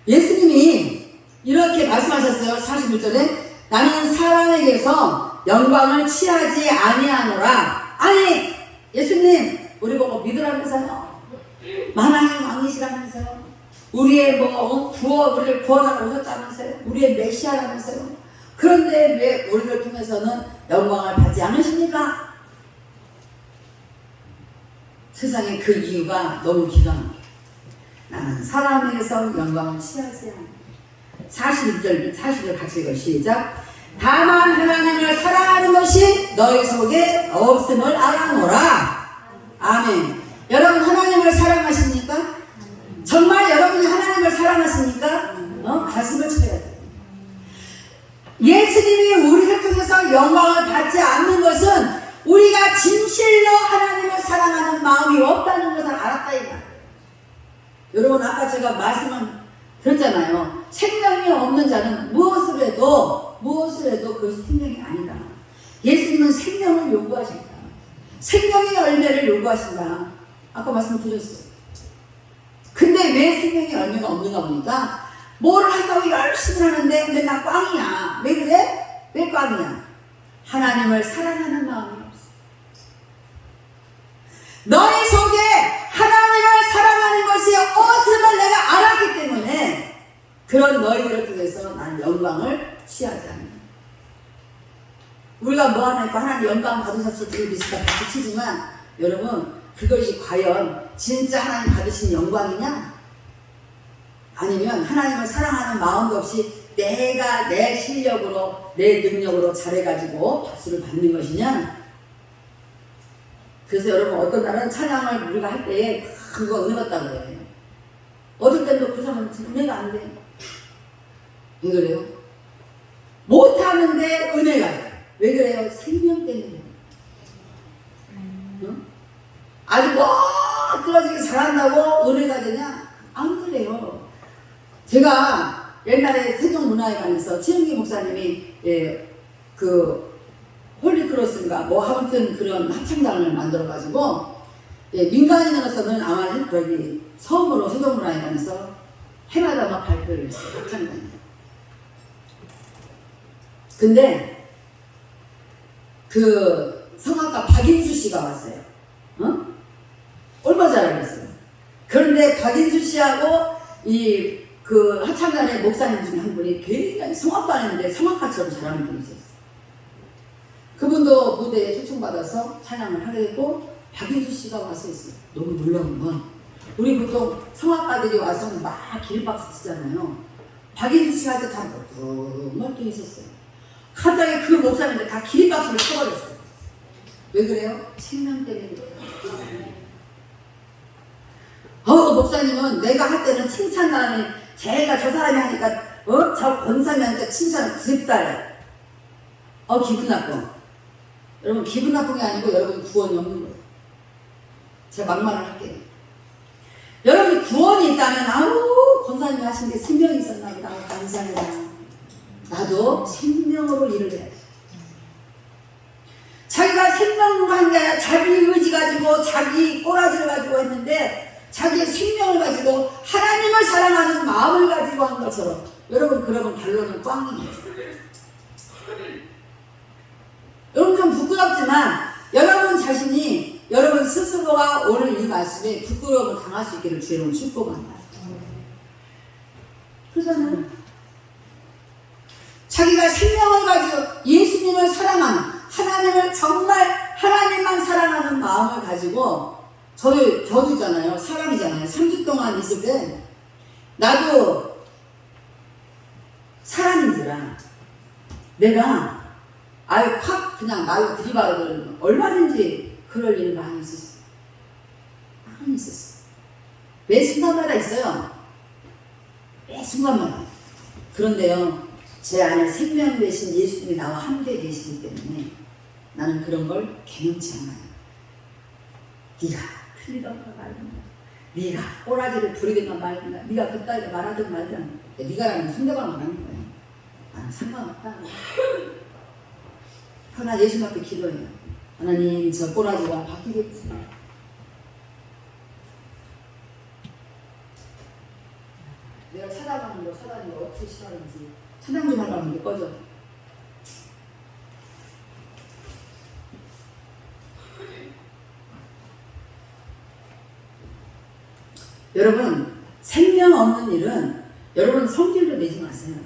예수님이 이렇게 말씀하셨어요. 41절에 나는 사람에게서 영광을 취하지 아니하노라. 아니 예수님 우리 보고 믿으라면서요. 만왕의 왕이시라면서요. 우리의 우리를 구원하러 오셨다면서요. 우리의 메시아라면서요. 그런데 왜 우리를 통해서는 영광을 받지 않으십니까? 세상에 그 이유가 너무 기가 막혀요. 나는 사람에게서 영광을 취하지 않아. 41절 같이 읽어 시작. 다만 하나님을 사랑하는 것이 너희 속에 없음을 알아노라. 아멘. 여러분 하나님을 사랑하십니까? 정말 여러분이 하나님을 사랑하십니까? 가슴을 쳐야 돼요. 예수님이 우리를 통해서 영광을 받지 않는 것은 우리가 진실로 하나님을 사랑하는 마음이 없다는 것을 알았다 이 말이에요. 여러분 아까 제가 말씀을 드렸잖아요. 생명이 없는 자는 무엇을 해도 그것이 생명이 아니다. 예수님은 생명을 요구하신다. 생명의 열매를 요구하신다. 아까 말씀드렸어요. 근데 왜 생명의 열매가 없는가 보니까 뭐를 한다고 열심히 하는데 근데 나 꽝이야. 왜 그래? 왜 꽝이야? 하나님을 사랑하는 마음이 없어. 너희 속에 하나님을 사랑하는 것이 없음을 내가 알았기 때문에 그런 너희들을 통해서 나는 영광을 취하지 않는다. 우리가 뭐 하나 있고 하나님 영광 받으셨을 줄 믿으니까 박수 치지만 여러분 그것이 과연 진짜 하나님 받으신 영광이냐? 아니면 하나님을 사랑하는 마음도 없이 내가 내 실력으로 내 능력으로 잘해가지고 박수를 받는 것이냐? 그래서 여러분 어떤 날은 찬양을 우리가 할 때에 그거 은혜 받다고 그래요. 어떨 때도 그 사람은 은혜가 안 돼. 왜 그래요? 못하는데 은혜가 돼. 왜 그래요? 생명 때문에. 응? 아주 떨어지게 잘한다고 은혜가 되냐? 안 그래요. 제가 옛날에 세종문화회관에서 최영기 목사님이 그 홀리크로스인가 뭐 아무튼 그런 합창단을 만들어가지고 민간인으로서는 아마 여기 처음으로 세종문화회관에서 해마다 막 발표를 했어요. 합창단이. 근데 그 성악가 박인수 씨가 왔어요. 얼마 잘 알겠어요. 그런데 박인수 씨하고 그 합창단의 목사님 중에 한 분이 굉장히 성악도 안 했는데 성악가처럼 잘하는 분이 있었어요. 그분도 무대에 초청받아서 찬양을 하게 됐고 박인수 씨가 와서 했어요. 너무 놀라운 건 우리 보통 성악가들이 와서 막 기립박수 치잖아요. 박인수 씨한테 다 멀뚱멀뚱 있었어요. 갑자기 그 목사님들 다 기립박수를 쳐버렸어요. 왜 그래요? 생명 때문에 그래요. 목사님은 내가 할 때는 칭찬하니 제가 저 사람이 하니까 저 권사님한테 칭찬을 그립다. 기분 나빠. 여러분 기분 나쁜 게 아니고 여러분 구원이 없는 거예요. 제가 막말을 할게요. 여러분이 구원이 있다면 권사님이 하신 게 생명이 있었나 보다. 감사해라. 나도 생명으로 일을 해야지. 자기가 생명으로 한 게 아니라 자기 의지 가지고 자기 꼬라지를 가지고 했는데 자기의 생명을 가지고 하나님을 사랑하는 마음을 가지고 한 것처럼 여러분 그러면 결론은 꽝이에요. 여러분 좀 부끄럽지만 여러분 자신이 여러분 스스로가 오늘 이 말씀에 부끄러움을 당할 수 있기를 주님은 축복합니다. 그러잖아요. 자기가 생명을 가지고 예수님을 사랑하는 하나님을 정말 하나님만 사랑하는 마음을 가지고 저도 있잖아요. 사람이잖아요. 3주 동안 있을 때 나도 사람인지라 내가 아유 확 그냥 말 들이박으면 얼마든지 그럴 일 많이 있었어. 많이 있었어. 매 순간마다 있어요. 매 순간마다. 그런데요, 제 안에 생명 되신 예수님이 나와 함께 계시기 때문에 나는 그런 걸 개념치 않아요. 네가 틀리던가 말든가, 네가 꼬라지를 부리든가 말든가, 네가 그따위로 말하든 말든, 네가라는 상대방 말하는 거예요. 나는 상관없다. 그러나 예수 앞에 기도해요. 하나님, 저 꼬라지가 바뀌겠지. 내가 찾아가는 거 어떻게 싫어하는지 찬양 좀 하려고 하는데 꺼져. 여러분, 생명 없는 일은 여러분 성질도 내지 마세요.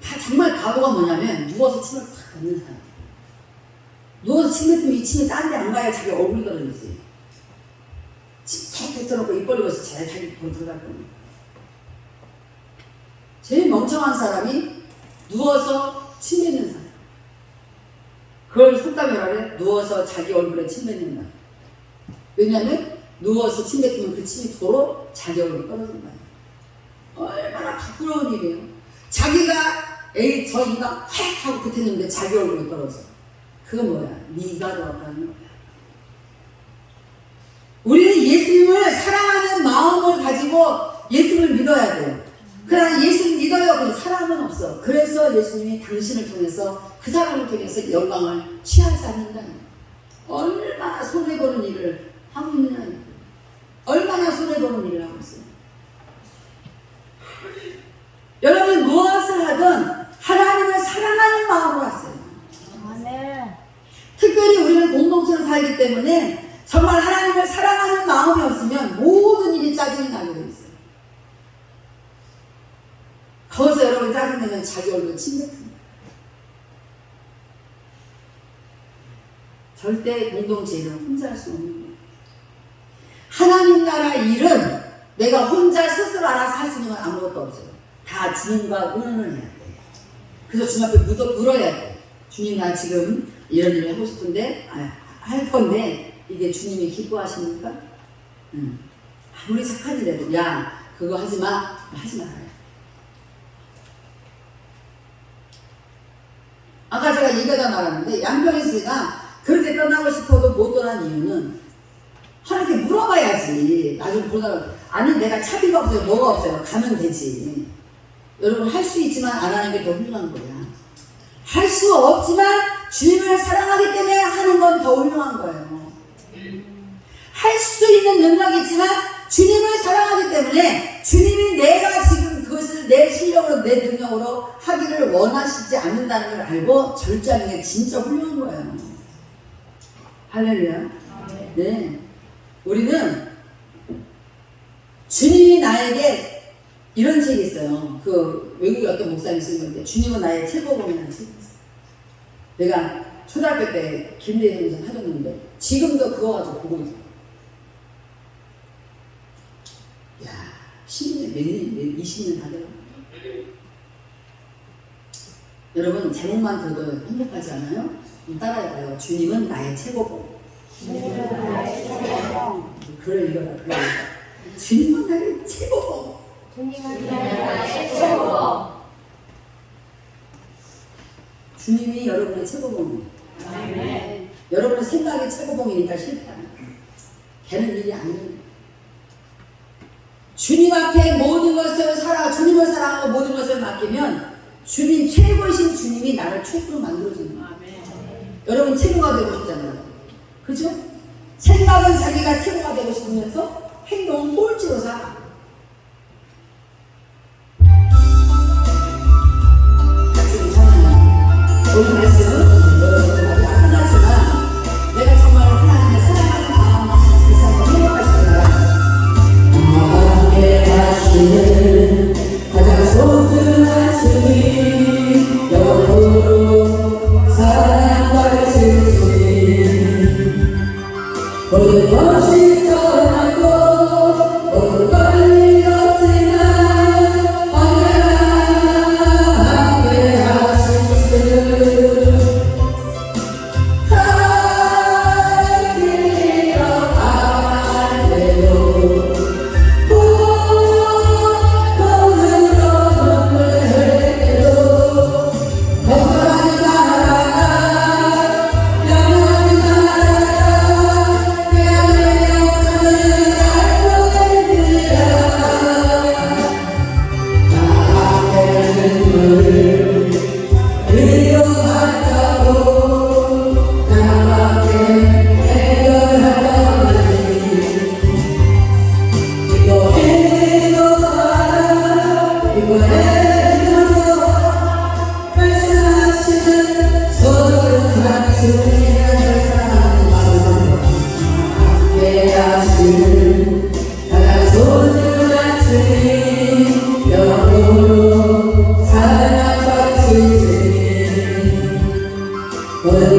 다 정말 바보가 뭐냐면 누워서 침을 탁 뱉는 사람. 누워서 침 뱉으면 이 침이 딴 데 안 가야 자기 얼굴이 떨어지지. 침 탁 뱉어놓고 입 벌리고서 제일 자기 돈 들어갈 겁니다. 제일 멍청한 사람이 누워서 침 뱉는 사람. 그걸 속담이라래. 누워서 자기 얼굴에 침 뱉는다. 왜냐하면 누워서 침 뱉으면 그 침이 도로 자기 얼굴에 떨어진 거예요. 얼마나 부끄러운 일이에요. 자기가 에이 저 인간 획 하고 붙었는데 자기 얼굴에 떨어져. 그건 뭐야? 네가 돌아가는 거야. 우리는 예수님을 사랑하는 마음을 가지고 예수님을 믿어야 돼요. 그러나 예수님 믿어요. 근데 사랑은 없어. 그래서 예수님이 당신을 통해서 그 사람을 통해서 영광을 취하지 않는다. 얼마나 손해보는 일을 하고 있느냐. 얼마나 손해보는 일을 하고 있어요. 여러분 무엇을 하든 하나님을 사랑하는 마음으로 하세요. 아멘. 특별히 우리는 공동체로 살기 때문에 정말 하나님을 사랑하는 마음이 없으면 모든 일이 짜증이 나게 돼 있어요. 거기서 여러분 짜증내면 자기 얼굴 침뱉습니다. 절대 공동체 일은 혼자 할 수 없는 거예요. 하나님 나라 일은 내가 혼자 스스로 알아서 할 수 있는 건 아무것도 없어요. 다 주님과 의논을 해야 돼요. 그래서 주님 앞에 물어야 돼요. 주님, 나 지금 이런 일을 하고 싶은데 할 건데 이게 주님이 기뻐하십니까? 아무리 착한 일해도 야 그거 하지 마. 하지 말아요. 아까 제가 얘기하다 말았는데 양평이 씨가 그렇게 떠나고 싶어도 못 떠난 이유는 하나님께 물어봐야지. 나중에 보다가 아니 내가 차비가 없어요. 뭐가 없어요. 가면 되지. 여러분 할 수 있지만 안 하는 게 더 훌륭한 거야. 할 수 없지만 주님을 사랑하기 때문에 하는 건 더 훌륭한 거예요. 할 수 있는 능력이 있지만 주님을 사랑하기 때문에 주님이 내가 지금 그것을 내 실력으로 내 능력으로 하기를 원하시지 않는다는 걸 알고 절제하는 게 진짜 훌륭한 거예요. 할렐루야. 네. 우리는 주님이 나에게 이런 책이 있어요. 그 외국의 어떤 목사님이 쓴 건데 주님은 나의 최고봉이라는 책이 있어요. 내가 초등학교 때 김대중에서 사줬는데 지금도 그거 가지고 보고 있어요. 야, 10년, 몇 년, 20년 다 돼요. 여러분 제목만 들어도 행복하지 않아요? 따라해봐요. 주님은 나의 최고봉. 주님은 나의 최고봉. 그래 이거다. 그래. 주님은 나의 최고봉. 주님은 나의 최고봉. 주님이 여러분의 최고봉이에요. 아멘. 여러분의 생각이 최고봉이니까 실패하는 거예요. 걔는 일이 안 돼요. 주님 앞에 모든 것을 주님을 사랑하고 모든 것을 맡기면 주님 최고이신 주님이 나를 최고로 만들어주는 거예요. 여러분 최고가 되고 싶잖아요. 그죠? 생각은 자기가 최고가 되고 싶으면서 행동은 꼴찌로 살아. 오늘 말씀 여러분 아직 안 끝났지만 내가 정말 하나님의 사랑하는 마음을 다시 한번 회복하시기 바랍니다. 함께 하시는 가장 소중한 주님 영원토록 사랑받으실 주님 모든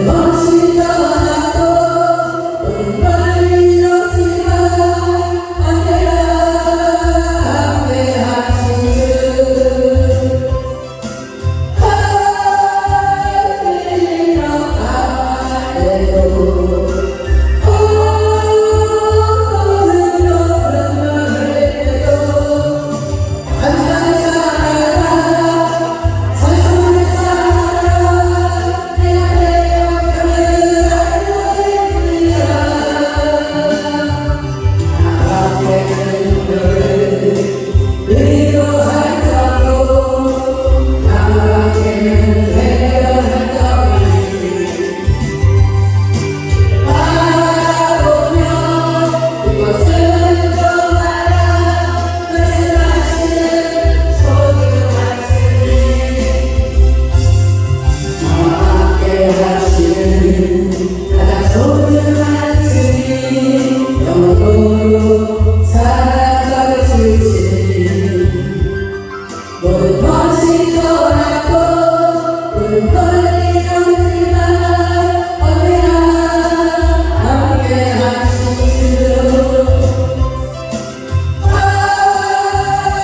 것이 떠나도 모든 걸 잃었지만 언제나 함께하신 주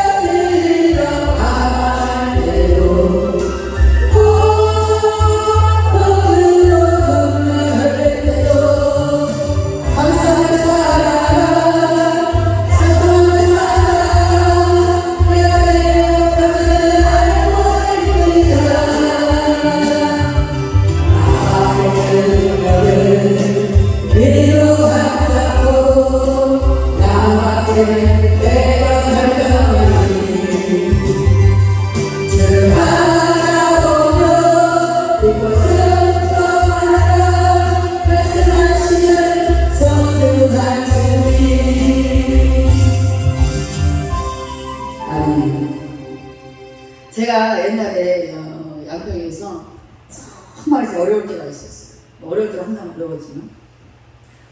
하늘이여 아래로 제가 옛날에 양평에서 정말 이제 어려울 때가 있었어요. 어려울 때가 항상 어려웠지만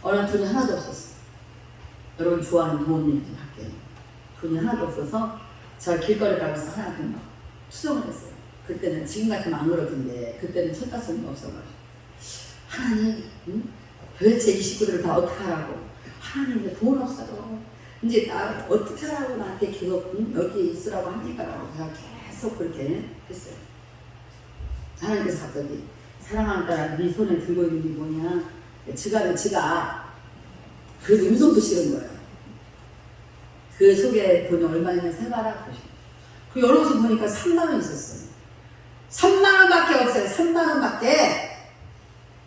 어려운 돈이 하나도 없었어요. 여러분 좋아하는 부모님 좀 할게요. 돈이 하나도 없어서 제가 길거리 가면서 하나한테 막 수정을 했어요. 그때는 지금 같으면 안 그러던데 그때는 철가성이 없어가지고 하나님 도대체 이 식구들을 다 어떻게 하라고 하나님 이제 돈 없어도 이제 나 어떻게 하라고 나한테 계속 여기 있으라고 하니까라고 제가 계속 그렇게 했어요. 하나님께서 갑자기 사랑하는 딸아 네 손에 들고 있는 게 뭐냐 지가 그 음성도 싫은 거예요. 그 속에 돈이 얼마 있는지 세봐라 그러시고 그 열어서 보니까 3만 원 있었어요. 3만 원밖에 없어요. 3만 원밖에.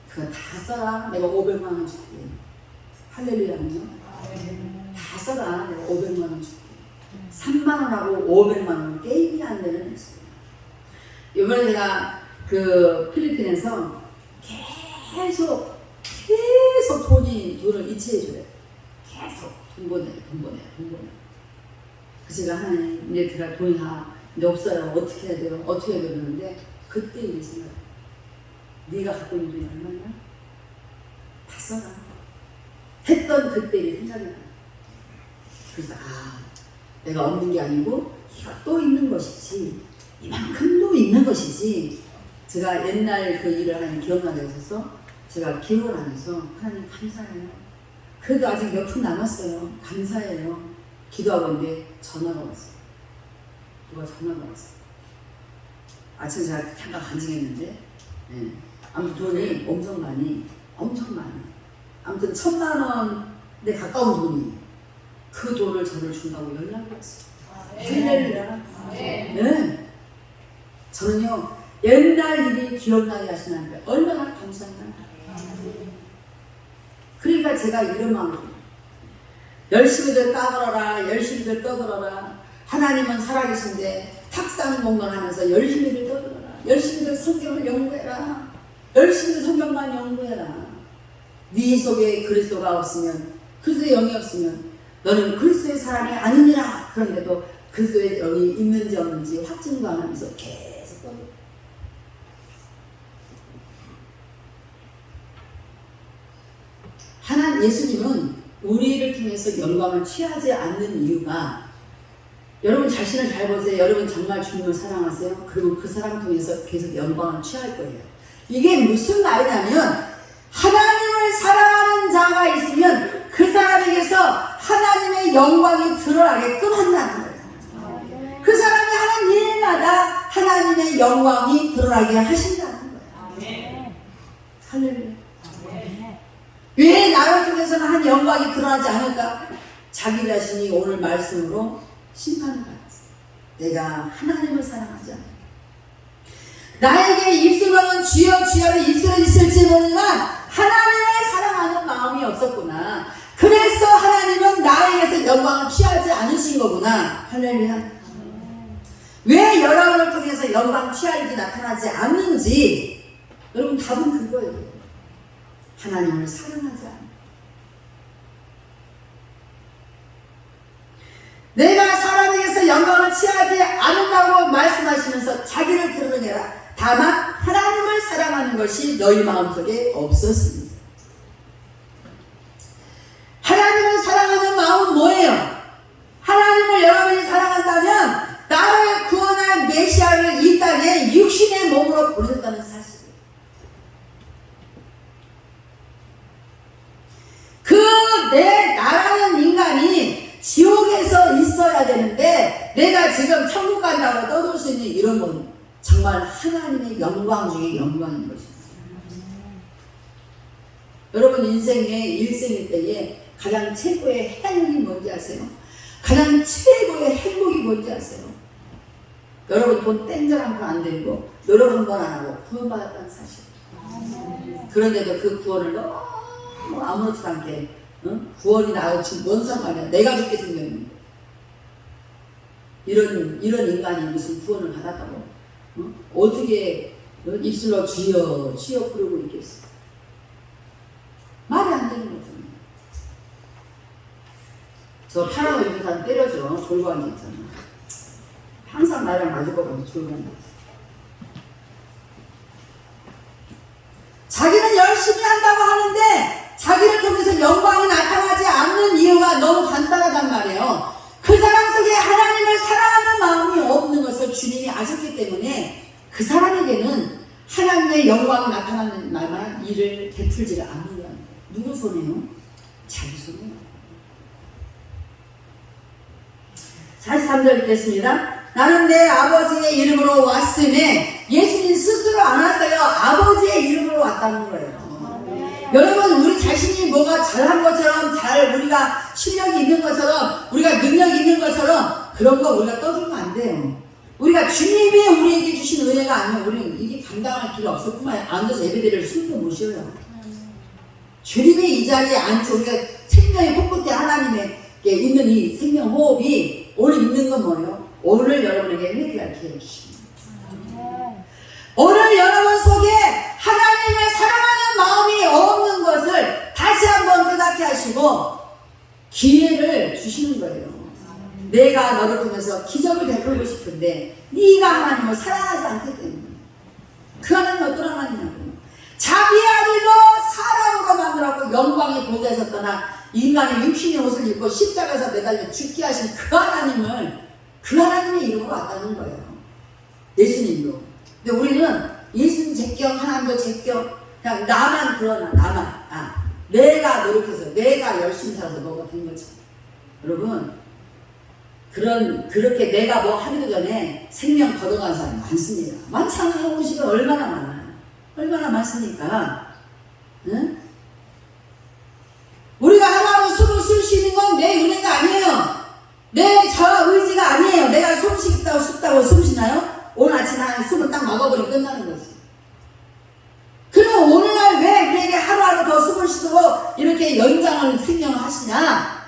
그거 다 써라. 내가 500만 원 줄게. 할렐루야는요. 다 써라. 내가 500만 원 줄게. 3만 원하고 500만 원 게임이 안 되는 했어요. 이번에 내가 그 필리핀에서 계속 돈을 이체해줘요. 계속 돈 보내. 그래서 제가 하나님 이제 제가 돈이 다 이제 없어요. 어떻게 해야 돼요? 어떻게 해야 되는데 그때 이 생각. 네가 갖고 있는 돈이 얼마냐? 다 써라. 했던 그때 이 생각이 나요. 그래서 내가 없는 게 아니고 이거 또 있는 것이지 이만큼도 있는 것이지. 제가 옛날 그 일을 하는 기억나게 있어서 제가 기억을 하면서 하나님 감사해요. 그래도 아직 몇 푼 남았어요. 감사해요. 기도하고 있는데 전화가 왔어요. 누가 전화가 왔어요. 아침에 제가 잠깐 간증했는데 아무튼 돈이 엄청 많이 아무튼 1,000만 원에 가까운 돈이 그 돈을 저를 준다고 연락이 왔어요. 할렐루야. 네. 저는요 옛날 일이 기억나게 하시는데 얼마나 감사한가. 그러니까 제가 이런 마음으로 열심히들 까불어라 열심히들 떠들어라. 하나님은 살아계신데 탁상 공부하면서 열심히들 떠들어라. 열심히들 성경을 연구해라. 열심히 성경만 연구해라. 네 속에 그리스도가 없으면 그리스도의 영이 없으면 너는 그리스도의 사람이 아니니라. 그런데도 그리스도의 영이 있는지 없는지 확증도 안 하면서 계속 떠들어. 하나님 예수님은 우리를 통해서 영광을 취하지 않는 이유가 여러분 자신을 잘 보세요. 여러분 정말 주님을 사랑하세요. 그리고 그 사람 통해서 계속 영광을 취할 거예요. 이게 무슨 말이냐면 하나님을 사랑하는 자가 있으면 그 사람에게서 하나님의 영광이 드러나게끔 한다는 거예요. 그 사람이 하는 일마다 하나님의 영광이 드러나게 하신다는 거예요. 할렐루야. 왜 나를 통해서는 한 영광이 드러나지 않을까? 자기 자신이 오늘 말씀으로 심판을 받았어요. 내가 하나님을 사랑하지 않아. 나에게 입술로는 주여 주여를 입술에 있을지 모르지만 하나님을 사랑하는 마음이 없었구나. 그래서 하나님은 나에게서 영광을 취하지 않으신 거구나. 할렐루야. 왜 여러분을 통해서 영광 취할 일이 나타나지 않는지 여러분 답은 그거예요. 하나님을 사랑하지 않아. 내가 사람에게서 영광을 취하지 않는다고 말씀하시면서 자기를 드러내라. 다만 하나님을 사랑하는 것이 너희 마음속에 없었습니다. 하나님을 사랑하는 마음은 뭐예요? 하나님을 여러분이 사랑한다면 나를 구원할 메시아를 이 땅에 육신의 몸으로 보내셨다는 사실이에요. 나라는 인간이 지옥에서 있어야 되는데 내가 지금 천국 간다고 떠들 수 있는 이런 건 정말 하나님의 영광 중에 영광인 것입니다. 여러분 인생의 일생일 때에 가장 최고의 행복이 뭔지 아세요? 가장 최고의 행복이 뭔지 아세요? 여러분 돈 땡전 한 번 안 들고 노력 한 번 안 하고 구원받았다는 사실. 그런데도 그 구원을 너무 아무렇지도 않게 구원이 나하고 지금 뭔 상관이야. 내가 죽게 생겼는데 이런 인간이 무슨 구원을 받았다고 어떻게 입술로 주여 주여 부르고 있겠어. 말이 안 되는 거죠. 저 파라고 있는 사람 때려줘. 졸고 앉아있잖아. 항상 나랑 마주보고 졸고 앉아있어. 자기는 열심히 한다고 하는데 자기를 통해서 영광이 나타나지 않는 이유가 너무 간단하단 말이에요. 그 사람 속에 하나님을 사랑하는 마음이 없는 것을 주님이 아셨기 때문에 그 사람에게는 하나님의 영광이 나타나는 만한 일을 베풀지를 않는다는 거예요. 누구 손에요? 자기 손에요. 43절 읽겠습니다. 나는 내 아버지의 이름으로 왔으니 예수님 스스로 안 왔어요. 아버지의 이름으로 왔다는 거예요. 여러분 우리 자신이 뭐가 잘한 것처럼 우리가 실력이 있는 것처럼 우리가 능력이 있는 것처럼 그런 거 우리가 떠들면 안 돼요. 우리가 주님이 우리에게 주신 은혜가 아니면 우리는 이게 감당할 길이 없을 뿐만 아니라 앉아서 예배드릴 숨도 못 쉬어요. 주님이 이 자리에 앉고 우리가 생명의 코끝에 하나님에게 있는 이 생명 호흡이 오늘 있는 건 뭐예요? 오늘 여러분에게 회개할 기회를 주십니다. 오늘 여러분 속에 하나님을 사랑하는 마음이 없는 것을 다시 한번 깨닫게 하시고 기회를 주시는 거예요. 내가 너를 통해서 기적을 베풀고 싶은데 네가 하나님을 사랑하지 않기 때문에. 그 하나님은 어떤 하나님이냐고요. 자기 아들도 사람으로 만들었고 영광의 보좌에서 떠나 인간의 육신의 옷을 입고 십자가에서 매달려 죽게 하신 그 하나님의 이름으로 왔다는 거예요. 예수님도. 근데 우리는 예수님 제껴 하나님도 제껴 그냥 나만 그러나 나만 내가 노력해서 내가 열심히 살아서 뭐가 된 거죠. 여러분 그렇게 내가 뭐 하기도 전에 생명 걷어간 사람이 많습니다. 많잖아요. 우리 집에 얼마나 많아요. 얼마나 많습니까? 응? 우리가 하루하루 숨을 쉴 수 있는 건 내 은혜가 아니에요. 내 저 의지가 아니에요. 내가 숨 쉬겠다고 숨 쉬나요? 오늘 아침에 숨을 딱 막아버리면 끝나는 거지. 그럼 오늘날 왜 우리에게 하루하루 더 숨을 쉬도록 이렇게 연장을 생명을 하시냐?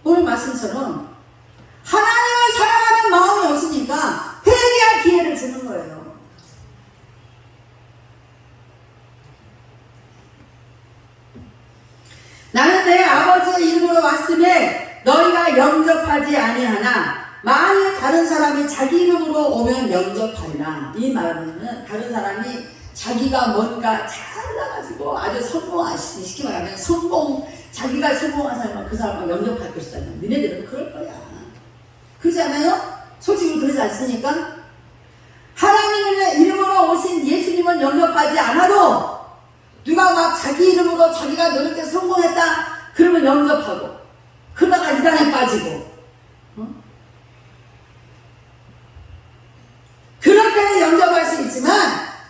오늘 말씀처럼 하나님을 사랑하는 마음이 없으니까 회개할 기회를 주는 거예요. 나는 내 아버지의 이름으로 왔음에 너희가 영접하지 아니하나 만일 다른 사람이 자기 이름으로 오면 영접하리라. 이 말은 다른 사람이 자기가 뭔가 잘나가지고 아주 성공하시니 쉽게 말하면 자기가 성공한 사람은 그 사람을 영접할 것이다. 너네들은 그럴 거야. 그러지 않아요? 솔직히 그러지 않습니까? 하나님의 이름으로 오신 예수님은 이름을 영접하지 않아도 누가 막 자기 이름으로 자기가 노력해서 성공했다 그러면 영접하고 그러다가 이단에 빠지고 그렇게는 영접할 수 있지만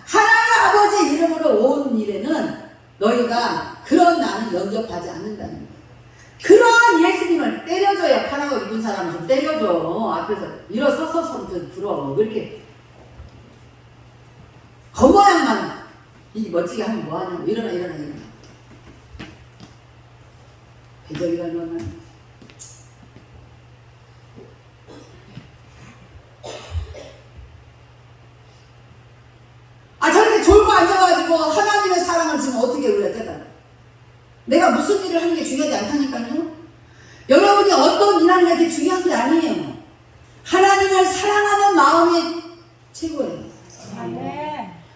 하나님 아버지 이름으로 온 일에는 너희가 그런 나는 영접하지 않는다는 거예요. 그런 예수님을 때려줘야 파라고 입은 사람은 좀 때려줘. 앞에서 일어서서 좀 불어. 왜 이렇게 겉모양만 이 멋지게 하면 뭐하냐고. 일어나. 배적이라는 거는 저렇게 졸고 앉아가지고 하나님의 사랑을 지금 어떻게 우리가 깨달아? 내가 무슨 일을 하는 게 중요하지 않다니까요. 여러분이 어떤 일 하는 게 그렇게 중요한 게 아니에요. 하나님을 사랑하는 마음이 최고예요.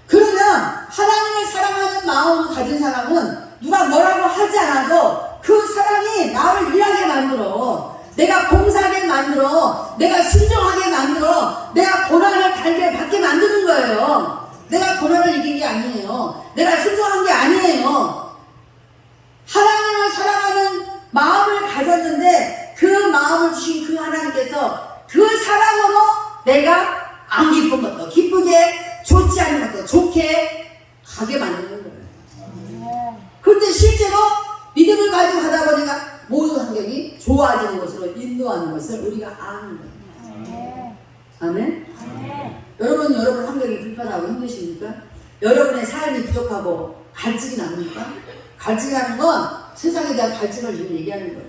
그러면 하나님을 사랑하는 마음을 가진 사람은 누가 뭐라고 하지 않아도 그 사랑이 나를 일하게 만들어. 내가 봉사하게 만들어. 내가 순종하게 만들어. 내가 고난을 달게 받게 만드는 거예요. 내가 고난을 이긴 게 아니에요. 내가 순종한 게 아니에요. 하나님을 사랑하는 마음을 가졌는데 그 마음을 주신 그 하나님께서 그 사랑으로 내가 안 기쁜 것도 기쁘게, 좋지 않은 것도 좋게 가게 만드는 거예요. 그런데 실제로 믿음을 가지고 가다 보니까 모든 환경이 좋아지는 것으로 인도하는 것을 우리가 아는 거예요. 아멘? 여러분 환경이 불편하고 힘드십니까? 여러분의 삶이 부족하고 갈증이 납니까? 갈증이 나는 건 세상에 대한 갈증을 지금 얘기하는 거예요.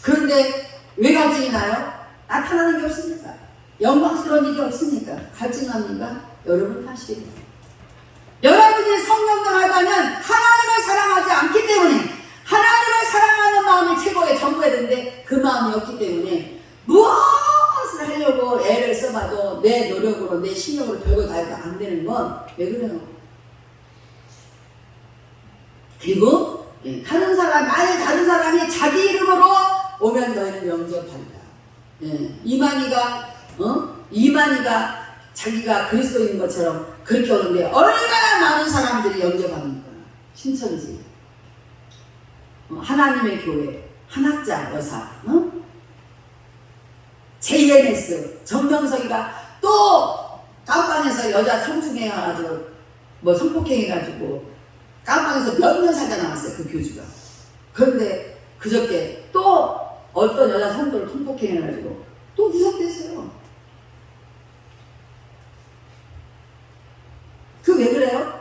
그런데 왜 갈증이 나요? 나타나는 게 없으니까. 영광스러운 일이 없으니까. 갈증 납니까? 여러분 탓이에요. 여러분이 성령당하다면 하나님을 사랑하지 않기 때문에 하나님을 사랑하는 마음이 최고의 전부해야 되는데 그 마음이 없기 때문에 무엇을 하려고 애를 써봐도 내 노력으로 내 실력으로 별거 다 해도 안 되는 건 왜 그래요? 그리고 다른 사람이 자기 이름으로 오면 너희는 영접한다. 이만희가 자기가 그리스도인 것처럼 그렇게 오는데 얼마나 많은 사람들이 영접합니까? 신천지, 하나님의 교회, 한학자 여사, JNS, 정명석이가 또 깜빵에서 여자 성추행해가지고 성폭행해가지고 깜빵에서 몇 년 살다 나왔어요. 그 교주가. 그런데 그저께 또 어떤 여자 성도를 성폭행해가지고 또 구속됐어요. 그 왜 그래요?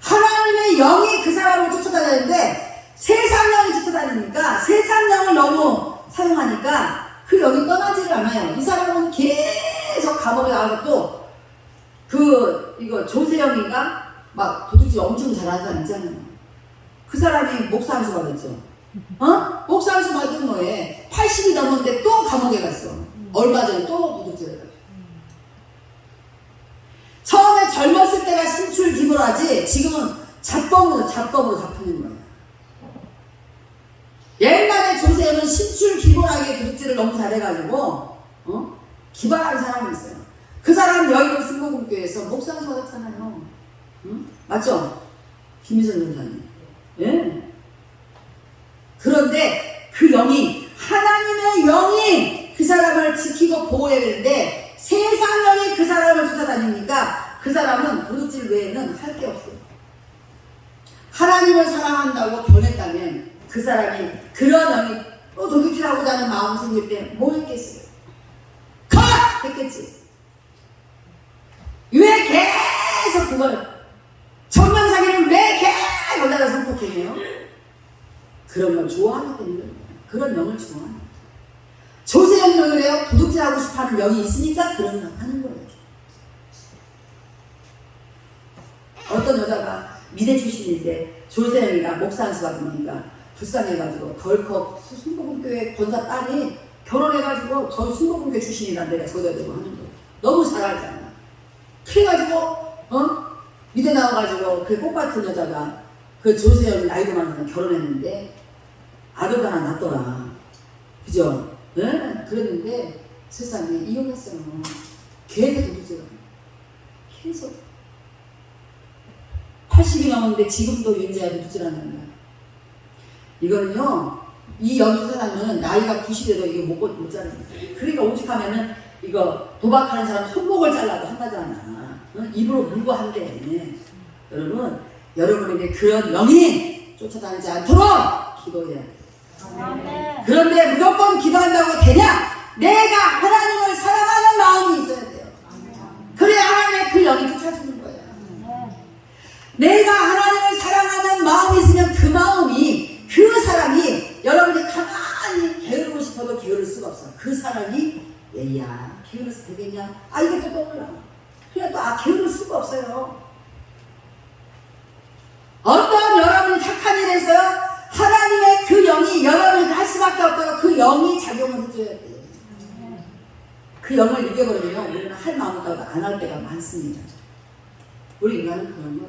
하나님의 영이 그 사람을 쫓아다니는데 세상 영이 쫓아다니니까 세상 영을 너무 사용하니까 그 영이 떠나지를 않아요. 이 사람은 계속 감옥에 나가서 또 이거 조세영인가? 막 도둑질 엄청 잘하는 사람 있잖아요. 그 사람이 목사함수 받았죠. 목사함수 받은 거에 80이 넘었는데 또 감옥에 갔어. 얼마 전에 또 도둑질 해가지고. 처음에 젊었을 때가 신출기몰하지 지금은 잡범으로 잡히는 거예요. 옛날에 조세영은 신출기몰하게 도둑질을 너무 잘해가지고 기발한 사람이 있어요. 그 사람 여의도 순복음교회에서 목사함수 받았잖아요. 맞죠? 김희선 전사님. 예. 그런데 그 영이 하나님의 영이 그 사람을 지키고 보호해야 되는데 세상 영이 그 사람을 쫓아다니니까 그 사람은 도둑질 외에는 할 게 없어요. 하나님을 사랑한다고 변했다면 그 사람이 그런 영이 또 도둑질하고자 하는 마음이 생길 때 뭐 했겠어요? 컷! 했겠지. 왜 계속 그걸 정명사기는 왜 계속 여자를 성폭행해요? 그런 걸 좋아하기 때문에 그런 영을 좋아하는 거예요. 조세영이 왜 그래요? 도둑질하고 싶어하는 영이 있으니까 그런 걸 하는 거예요. 어떤 여자가 미대 출신인데 조세영이가 목사한수 받으니까 불쌍해가지고 덜컥 순복음교회 권사 딸이 결혼해가지고 저 순복음교회 출신이란 데가 저대로 하는 거예요. 너무 잘 알잖아. 그래가지고 미대 나와가지고 그 꽃같은 여자가 그 조세영이 나이도 많은 결혼했는데 아들 하나 낳았더라. 그죠? 네? 그랬는데 세상에 이혼했어요. 계속 도둑질을 계속. 80이 넘었는데 지금도 윤재한테 붙지않는 거야. 이거는요, 이 여기 사람은 나이가 90에도 이거 못 자르는 거야. 그러니까 오직하면은 이거 도박하는 사람 손목을 잘라도 한다잖아. 응? 입으로 물고 한대. 여러분, 여러분에게 그런 영이 쫓아다니지 않도록 기도해야 돼. 아멘. 그런데 무조건 기도한다고 되냐? 내가 하나님을 사랑하는 마음이 있어야 돼요. 그래야 하나님의 그 영이 쫓아주는 거예요. 내가 하나님을 사랑하는 마음이 있으면 그 마음이, 그 사람이 여러분이 가만히 게으르고 싶어도 게으를 수가 없어. 그 사람이 얘야 게으르서 되겠냐? 아 이게 또 떠올라. 그래 또 게으를 수가 없어요. 어떤 여러분이 착한 일을 했어요? 하나님의 그 영이 여러분을 할 수밖에 없다고 그 영이 작용을 해줘야 돼요. 그 영을 이겨버리면 우리는 할 마음도 안 할 때가 많습니다. 우리 인간은 그런 거.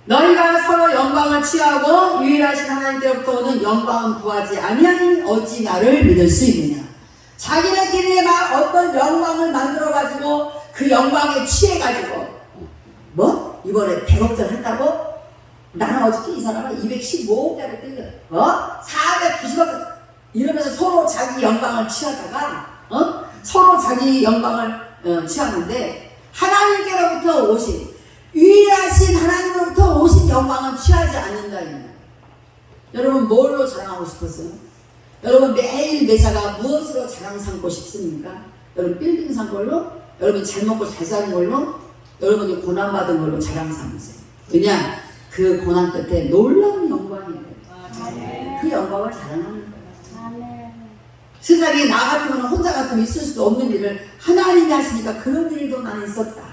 너희가 서로 영광을 취하고 유일하신 하나님께로부터 오는 영광은 구하지 아니하니 어찌 나를 믿을 수 있느냐. 자기네끼리 막 어떤 영광을 만들어가지고 그 영광에 취해가지고 뭐? 이번에 100억짜리 했다고? 나는 어저께 이 사람은 215억짜리 뜯겨 490억 이러면서 서로 자기 영광을 취하다가 서로 자기 영광을 취하는데 하나님께로부터 오신 유일하신 하나님으로부터 오신 영광은 취하지 않는다. 여러분 뭘로 자랑하고 싶었어요? 여러분 매일 매사가 무엇으로 자랑 삼고 싶습니까? 여러분 빌딩 산 걸로? 여러분 잘 먹고 잘 사는 걸로? 여러분이 고난받은 걸로 자랑 삼으세요. 그냥 그 고난 끝에 놀라운 영광이에요. 그 영광을 자랑하는 거예요. 세상에 나 같으면 혼자 같으면 있을 수도 없는 일을 하나님이 하시니까 그런 일도 나는 있었다.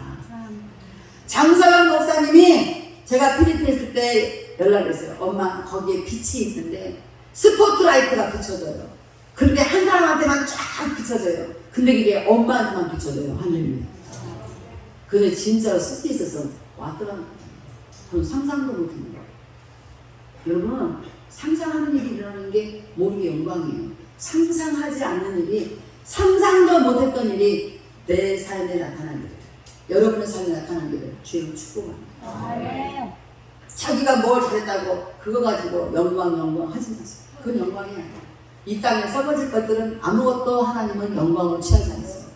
장서영 목사님이 제가 필리핀 있을 때 연락했어요. 엄마 거기에 빛이 있는데 스포트라이트가 비춰져요. 그런데 한 사람한테만 쫙 비춰져요. 근데 그게 엄마한테만 비춰져요. 하늘이. 근데 진짜로 스티 있어서 왔더라고요. 그건 상상도 못했는 거예요. 여러분 상상하는 일이 일어나는 게 모르게 영광이에요. 상상하지 않는 일이, 상상도 못했던 일이 내 삶에 나타난 일, 여러분의 삶에 나타난 일을 주님 축복합니다. 자기가 뭘 잘했다고 그거 가지고 영광 하지 마세요. 그건 영광이 아니에요. 이 땅에 썩어질 것들은 아무것도 하나님은 영광을 취하지 않습니다.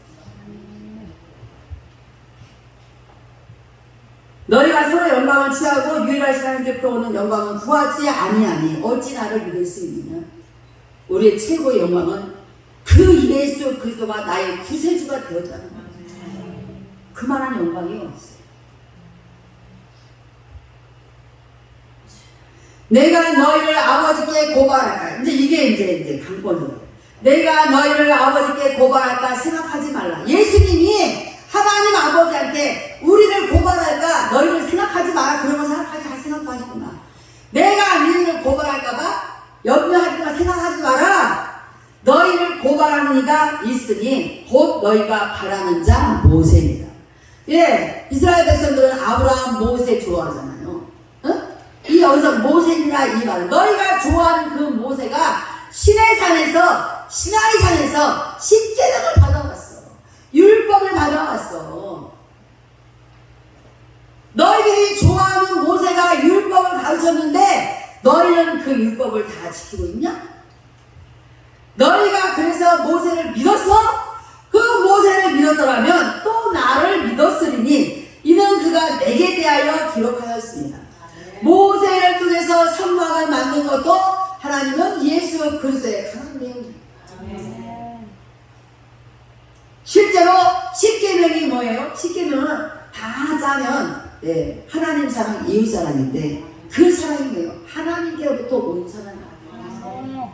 너희가 서로 영광을 취하고 유일하신 하나님께로부터 오는 영광은 구하지 아니하니 어찌 나를 믿을 수 있느냐. 우리의 최고의 영광은 그 예수 그리스도가 나의 구세주가 되었다는 거예요. 그만한 영광이 없어요. 내가 너희를 아버지께 고발할까. 이제 강권으로. 내가 너희를 아버지께 고발할까 생각하지 말라. 예수님이 하나님 아버지한테 우리를 고발할까 너희를 생각하지 마라. 그런 거 생각하지 할 생각도 하셨구나. 내가 너희를 고발할까봐 염려하지 마. 생각하지 마라. 너희를 고발하는 이가 있으니 곧 너희가 바라는 자 모세입니다. 예, 이스라엘 백성들은 아브라함, 모세 좋아하잖아요. 이 여기서 모세니라 이 말. 너희가 좋아하는 그 모세가 시내산에서 시나이산에서 십계명을 받아왔어. 율법을 받아왔어. 너희들이 좋아하는 모세가 율법을 가르쳤는데 너희는 그 율법을 다 지키고 있냐? 너희가 그래서 모세를 믿었어? 그 모세를 믿었더라면 또 나를 믿었으리니 이는 그가 내게 대하여 기록하였습니다. 모세를 통해서 성막을 만든 것도 하나님은 예수 그리스도의 강한 내용입니다. 실제로 십계명이 뭐예요? 십계명은 다 짜면 하나님 사랑, 이웃 사랑인데 그 사랑이 뭐예요? 하나님께로부터 온 사랑이에요.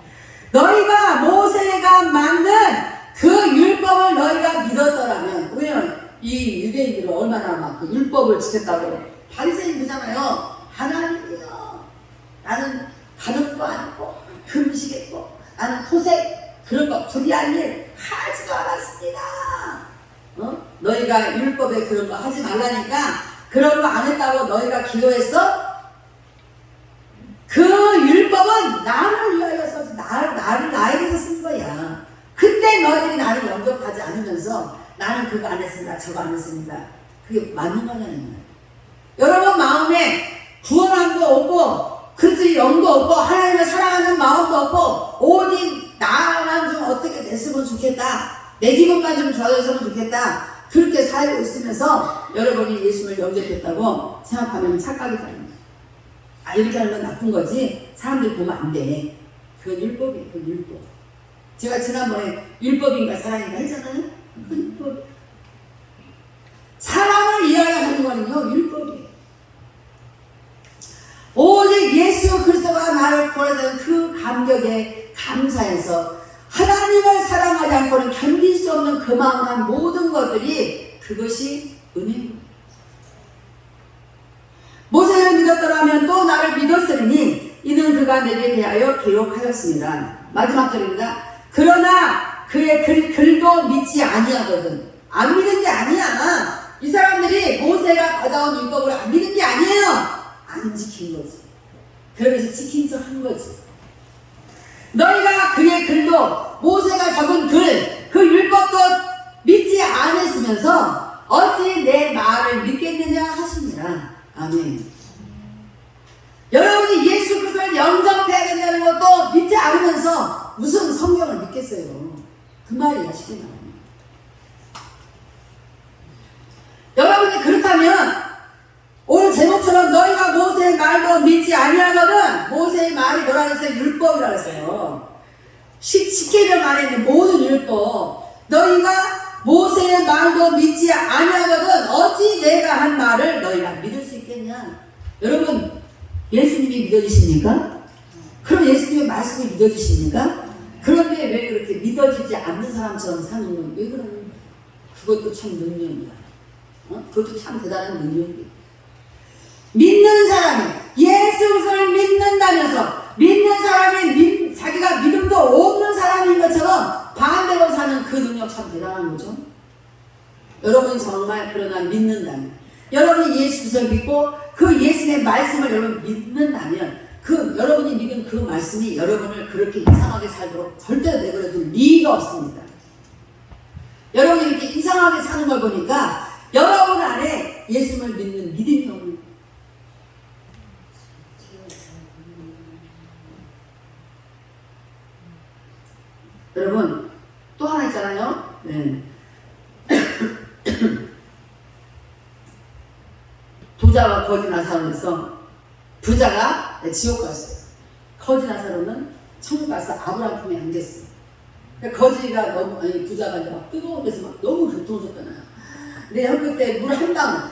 너희가 모세가 만든 그 율법을 너희가 믿었더라면, 왜냐면 이 유대인들은 얼마나 막 그 율법을 지켰다고 바리새인이잖아요. 하나님이요, 나는 가늠도 안 했고 금식했고 나는 토색 그런 거 불의한 일 하지도 않았습니다. 너희가 율법에 그런 거 하지 말라니까 그런 거 안 했다고 너희가 기도했어? 그 율법은 나를 위하여 써서 나에게서 쓴 거야. 근데 너희들이 나를 영접하지 않으면서 나는 그거 안 했습니다, 저거 안 했습니다. 그게 맞는 거냐는 거예요. 여러분 마음에 구원함도 없고 그리스도의 영도 없고 하나님을 사랑하는 마음도 없고 오직 나만 좀 어떻게 됐으면 좋겠다. 내 기분만 좀 좋아졌으면 좋겠다. 그렇게 살고 있으면서 여러분이 예수님을 영접했다고 생각하면 착각이 되는 거예요. 아, 이렇게 하는 건 나쁜 거지. 사람들이 보면 안 돼. 그건 율법이에요. 그건 율법. 제가 지난번에 율법인가 사랑인가 했잖아요. 그건 율법. 사랑을 이야기하는 거는요, 율법이에요. 오직 예수 그리스도가 나를 보내준 그 감격에 감사해서 하나님을 사랑하지 않고는 견딜 수 없는 그 마음한 모든 것들이 그것이 은혜입니다. 모세를 믿었더라면 또 나를 믿었으니 이는 그가 내게 대하여 기록하였습니다. 마지막 절입니다. 그러나 그의 글도 믿지 아니하거든. 안 믿은 게 아니야. 이 사람들이 모세가 받아온 율법을 안 믿은 게 아니에요. 안 지킨 거지. 그러면서 지킨 척 한 거지. 너희가 그의 글도 모세가 적은 그 율법도 믿지 않으시면서 어찌 내 말을 믿겠느냐 하십니다. 아멘. 여러분이 예수 그리스도를 영접해야 된다는 것도 믿지 않으면서 무슨 성경을 믿겠어요. 그 말이야 쉽게 말하면. 여러분이 그렇다면 오늘 제목처럼 너희가 모세의 말도 믿지 아니하거든. 모세의 말이 뭐라 그랬어요? 율법이라고 했어요. 10계명 안에 있는 모든 율법. 너희가 모세의 말도 믿지 아니하거든. 어찌 내가 한 말을 너희가 믿을 수 있겠냐? 여러분 예수님이 믿어지십니까? 그럼 예수님의 말씀이 믿어지십니까? 그런데 왜 그렇게 믿어지지 않는 사람처럼 사는 건 왜 그러는 거야? 그것도 참 능력이야. 그것도 참 대단한 능력이야. 믿는 사람이 예수 그리스도를 믿는다면서 믿는 사람이 자기가 믿음도 없는 사람인 것처럼 반대로 사는 그 능력 참 대단한 거죠. 여러분이 정말 그러나 믿는다면 여러분이 예수 그리스도를 믿고 그 예수의 말씀을 여러분 믿는다면 그 여러분이 믿은 그 말씀이 여러분을 그렇게 이상하게 살도록 절대로 내버려둘 리가 없습니다. 여러분이 이렇게 이상하게 사는 걸 보니까 여러분 안에 예수님을 믿는 믿음이 없는 거예요. 여러분 또 하나 있잖아요. 네. 부자와 거지 나사로에서 부자가 지옥 갔어요. 거지 나사로는 천국 가서 아브라함 품에 안겼어요. 거지가 너무 부자가 이제 막 뜨거운 데서 막 너무 교통스럽잖아요. 내 혈육 때 물 한 방울.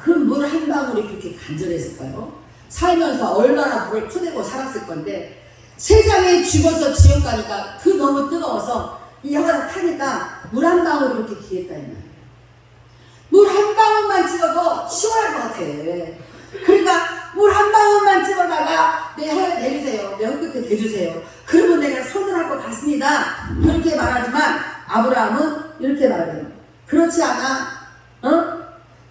그럼 물 한 방울이 그렇게 간절했을까요? 살면서 얼마나 물을 푸대고 살았을 건데 세상에 죽어서 지옥 가니까 그 너무 뜨거워서 이 혀가 타니까 물 한 방울이 그렇게 귀했다 이 말이에요. 물 한 방울만 찍어도 시원할 것 같아. 그러니까 물 한 방울만 찍어다가 내 혀에 대주세요. 내 혀끝에 대주세요. 그러면 내가 선언할 것 같습니다. 그렇게 말하지만 아브라함은 이렇게 말해요. 그렇지 않아.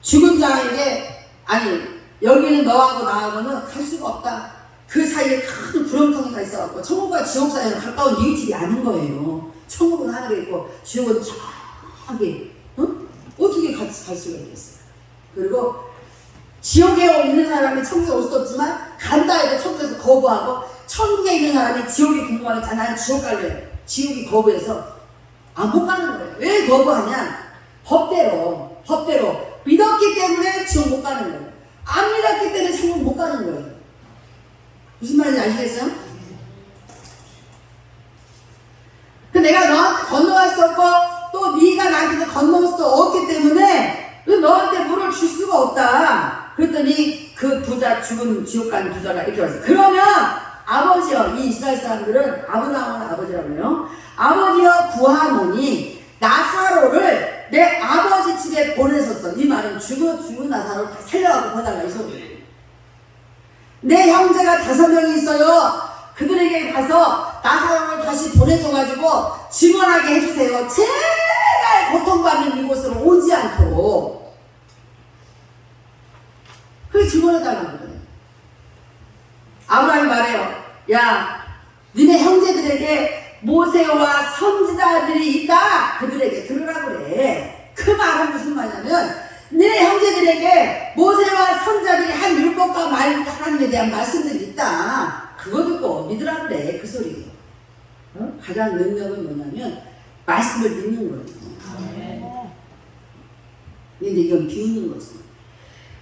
죽은 자에게 아니 여기는 너하고 나하고는 갈 수가 없다. 그 사이에 큰 구렁텅이가 다 있어갖고 천국과 지옥 사이에는 가까운 이웃집이 아닌 거예요. 천국은 하늘에 있고 지옥은 저기 어떻게 갈 수가 있겠어요. 그리고 지옥에 있는 사람이 천국에 올 수 없지만 간다 해도 천국에서 거부하고 천국에 있는 사람이 지옥에 궁금하니까 나는 지옥 갈래. 지옥이 거부해서 못 가는 거예요. 왜 거부하냐? 법대로 믿었기 때문에 지옥 못 가는 거예요. 안 믿었기 때문에 천국 못 가는 거예요. 무슨 말인지 아시겠어요? 내가 너한테 건너갈 수 없고 또 네가 나한테 건너올 수 없기 때문에 너한테 물을 줄 수가 없다. 그랬더니 그 부자 죽은 지옥 간 부자가 이렇게 왔어요. 그러면 아버지여, 이 이스라엘 사람들은 아브라함은 아버지라고 해요. 아버지여 구하노니 나사로를 내 아버지 집에 보내셨어. 이 말은 죽은 나사로를 다 살려가고 보내달라 이 소리예요. 내 형제가 5명이 있어요. 그들에게 가서 나사로를 다시 보내줘가지고 증언하게 해주세요. 제발 고통받는 이곳으로 오지 않도록. 그게 증언해달라고 그래요. 아브라함이 말해요. 야, 니네 형제들에게 모세와 선지자들이 있다. 그들에게 들으라고 그래. 그 말은 무슨 말이냐면 니네 형제들이 형제들에게 모세와 선자들이 한 율법과 하나님에 대한 말씀들이 있다. 그거 듣고 믿으라 그래. 그 소리. 가장 능력은 뭐냐면 말씀을 믿는 거예요. 근데 이건 비웃는 거지.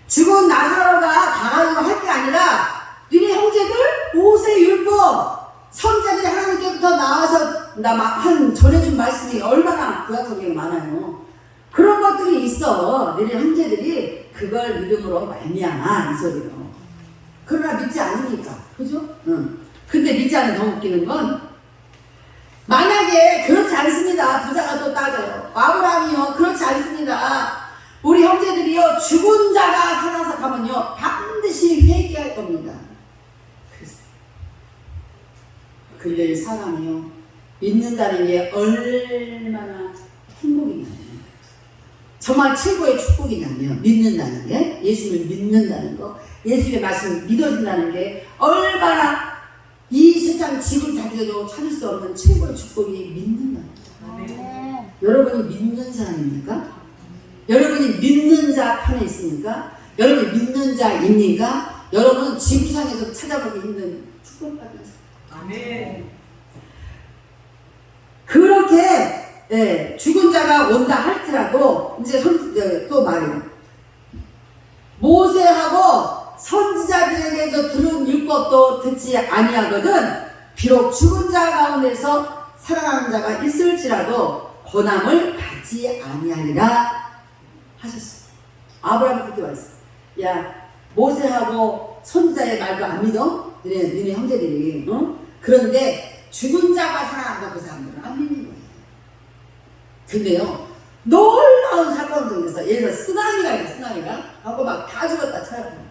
죽은 나사로가 강하고 할 게 아니라 너네 형제들 모세 율법 선자들이 하나님께부터 나와서 한 전해준 말씀이 얼마나 구약 성경에 많아요. 그런 것들이 있어. 너네 형제들이 그걸 믿음으로 말미암아 이 소리로. 그러나 믿지 않으니까. 그죠? 응. 근데 믿지 않으면 더 웃기는 건 만약에 그렇지 않습니다. 부자가 또 따져요. 아브라함이요 그렇지 않습니다. 우리 형제들이요 죽은 자가 살아서 가면요 반드시 회개할 겁니다. 근데 이 사람이요 믿는다는 게 얼마나 행복이냐면 정말 최고의 축복이냐면 믿는다는 게 예수를 믿는다는 거 예수의 말씀을 믿어진다는 게 얼마나 이 세상 집을 다져도 찾을 수 없는 최고의 축복이 믿는다는 거. 여러분이 믿는 사람입니까? 여러분이 믿는 자 편에 있습니까? 여러분이 믿는 자입니까? 여러분은 지구상에서 찾아보기 힘든 축복받는 사람. 아멘. 그렇게 죽은 자가 온다 할지라도 이제 또 말이에요. 모세하고 선지자들에게도 들은 율법도 듣지 아니하거든 비록 죽은 자 가운데서 살아나는 자가 있을지라도 권함을 받지 아니하리라 하셨어요. 아브라함이 그렇게 말했어요. 야 모세하고 선지자의 말도 안 믿어? 너네 형제들이 그런데 죽은 자가 살아난다 그 사람들은 안 믿는 거예요. 근데요 놀라운 사건 속에서 예를 들어 쓰나미가 있어. 쓰나미가 하고 막 다 죽었다 쳐요.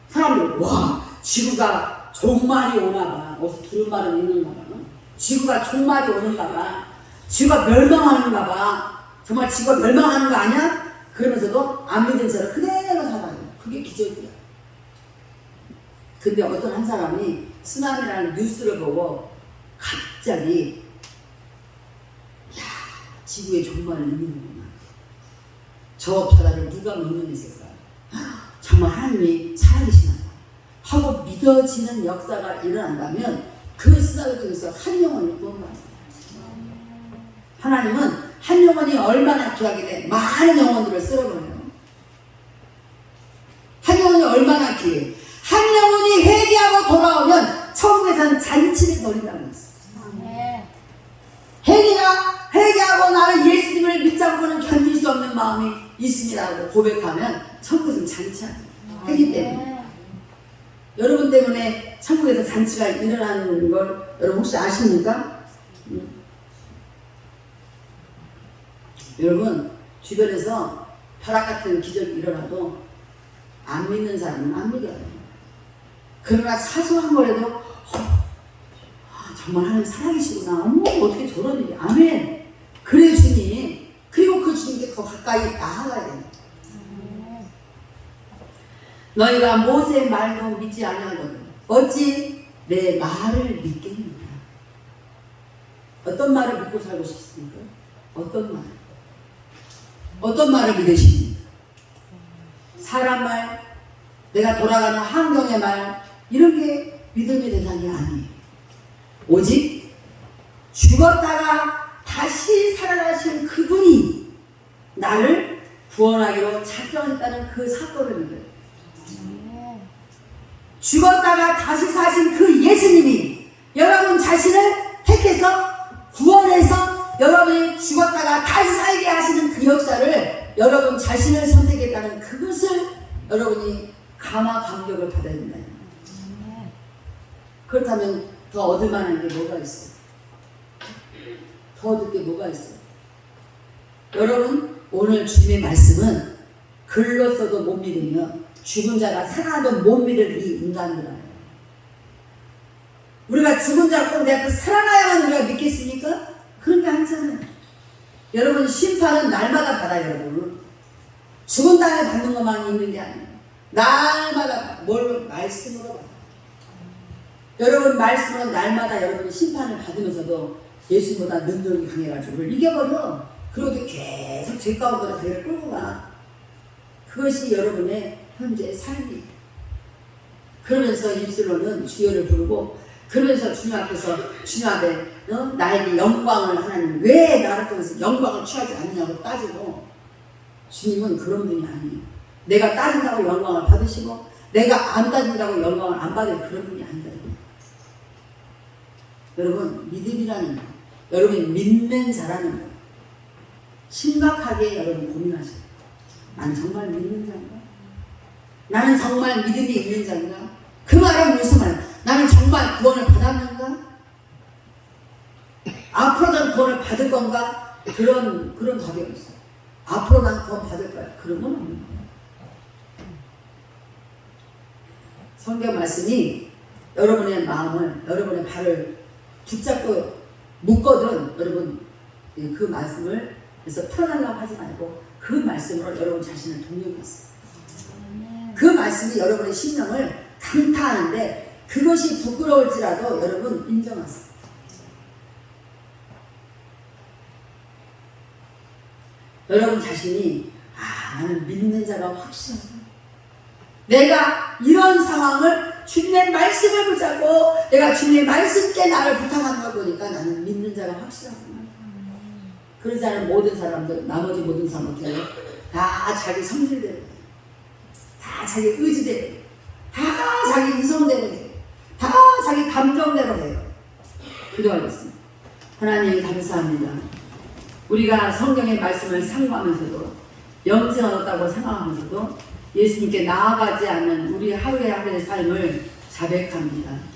사람들 와 지구가 종말이 오나봐. 어디서 들은 말은 있는가봐. 지구가 종말이 오는가봐. 지구가 멸망하는가봐. 정말 지구가 멸망하는 거 아니야? 그러면서도 안 믿은 채로 그대로 살아요. 그게 기적이야. 근데 어떤 한 사람이 쓰나미라는 뉴스를 보고 갑자기 야 지구의 종말을 믿는구나. 저 바다를 누가 명령했을까? 정말 하나님이 살아계시나 하고 믿어지는 역사가 일어난다면 그 쓰나미 통해서 한 영혼이 구원받는 거예요. 하나님은 한 영혼이 얼마나 귀하게 돼 많은 영혼들을 쓸어버려요. 한 영혼이 얼마나 귀해. 한 영혼이 회개하고 돌아오면 천국에서는 잔치를 벌인다고 했어요. 회개하고 나는 예수님을 믿지 않고는 견딜 수 없는 마음이 있습니다라고 고백하면 천국에서는 잔치하기 때문에 여러분 때문에 천국에서 잔치가 일어나는 걸 여러분 혹시 아십니까? 여러분 주변에서 벼락 같은 기적이 일어나도 안 믿는 사람은 안 믿어요. 그러나 사소한 거라도 정말 하나님 살아계시구나. 어머 어떻게 저런 일이 아멘. 그래 주님. 그리고 그 주님께 더 가까이 나아가야 됩니다. 너희가 모세의 말도 믿지 아니하거든 어찌 내 말을 믿겠느냐. 어떤 말을 믿고 살고 싶습니까? 어떤 말을 믿으십니까? 사람 말, 내가 돌아가는 환경의 말 이런 게 믿음의 대상이 아니에요. 오직 죽었다가 다시 살아나신 그분이 나를 구원하기로 작정했다는 그 사건을 믿어요. 죽었다가 다시 사신 그 예수님이 여러분 자신을 택해서 구원해서 여러분이 죽었다가 다시 살게 하시는 그 역사를 여러분 자신을 선택했다는 그것을 여러분이 감화 감격을 받아야 된다. 그렇다면 더 얻을 만한 게 뭐가 있어요? 더 얻을 게 뭐가 있어요? 여러분 오늘 주님의 말씀은 글로 써도 못 믿으면 죽은 자가 살아나도 못 믿을 이 인간들아요. 우리가 죽은 자가 꼭 내가 살아나야만 우리가 믿겠습니까? 그런 게 아니잖아요. 여러분 심판은 날마다 받아요. 여러분 죽은 다음에 받는 것만 있는 게 아니에요. 날마다 뭘 말씀으로 받아요. 여러분 말씀은 날마다 여러분이 심판을 받으면서도 예수보다 능력이 강해가지고 그걸 이겨버려. 그러고도 계속 죄 가운데로 자기를 끌고 가. 그것이 여러분의 현재 삶이. 그러면서 입술로는 주여를 부르고, 그러면서 주님 앞에서 주님 앞에 나에게 영광을 하나님 왜 나를 통해서 영광을 취하지 않느냐고 따지고, 주님은 그런 분이 아니에요. 내가 따진다고 영광을 받으시고 내가 안 따진다고 영광을 안 받을 그런 분이 아니다. 여러분, 믿음이라는 거, 여러분이 믿는 자라는 거 심각하게 여러분 고민하세요. 난 정말 믿는 자인가? 나는 정말 믿음이 있는 자인가? 그 말은 무슨 말? 나는 정말 구원을 받았는가? 앞으로 난 구원을 받을 건가? 그런 답이 없어요. 앞으로 난 구원 받을 거야. 그런 건 없는 거야. 성경 말씀이 여러분의 마음을, 여러분의 발을 붙잡고 묶거든 여러분 그 말씀을 그래서 풀어달라고 하지 말고 그 말씀으로 여러분 자신을 동력했어요. 그 말씀이 여러분의 심령을 강타하는데 그것이 부끄러울지라도 여러분 인정하세요. 여러분 자신이 나는 믿는 자가 확실하다. 내가 이런 상황을 주님의 말씀을 붙잡고 내가 주님의 말씀께 나를 부탁하는 걸 보니까 나는 믿는 자가 확실하구나. 그러지 않은 모든 사람들, 나머지 모든 사람들 다 자기 성질대로, 다 자기 의지대로, 다 자기 이성대로 해요. 다 자기 감정대로 해요. 기도하겠습니다. 하나님 감사합니다. 우리가 성경의 말씀을 상고하면서도 영생을 얻었다고 생각하면서도 예수님께 나아가지 않는 우리 하루의 삶을 자백합니다.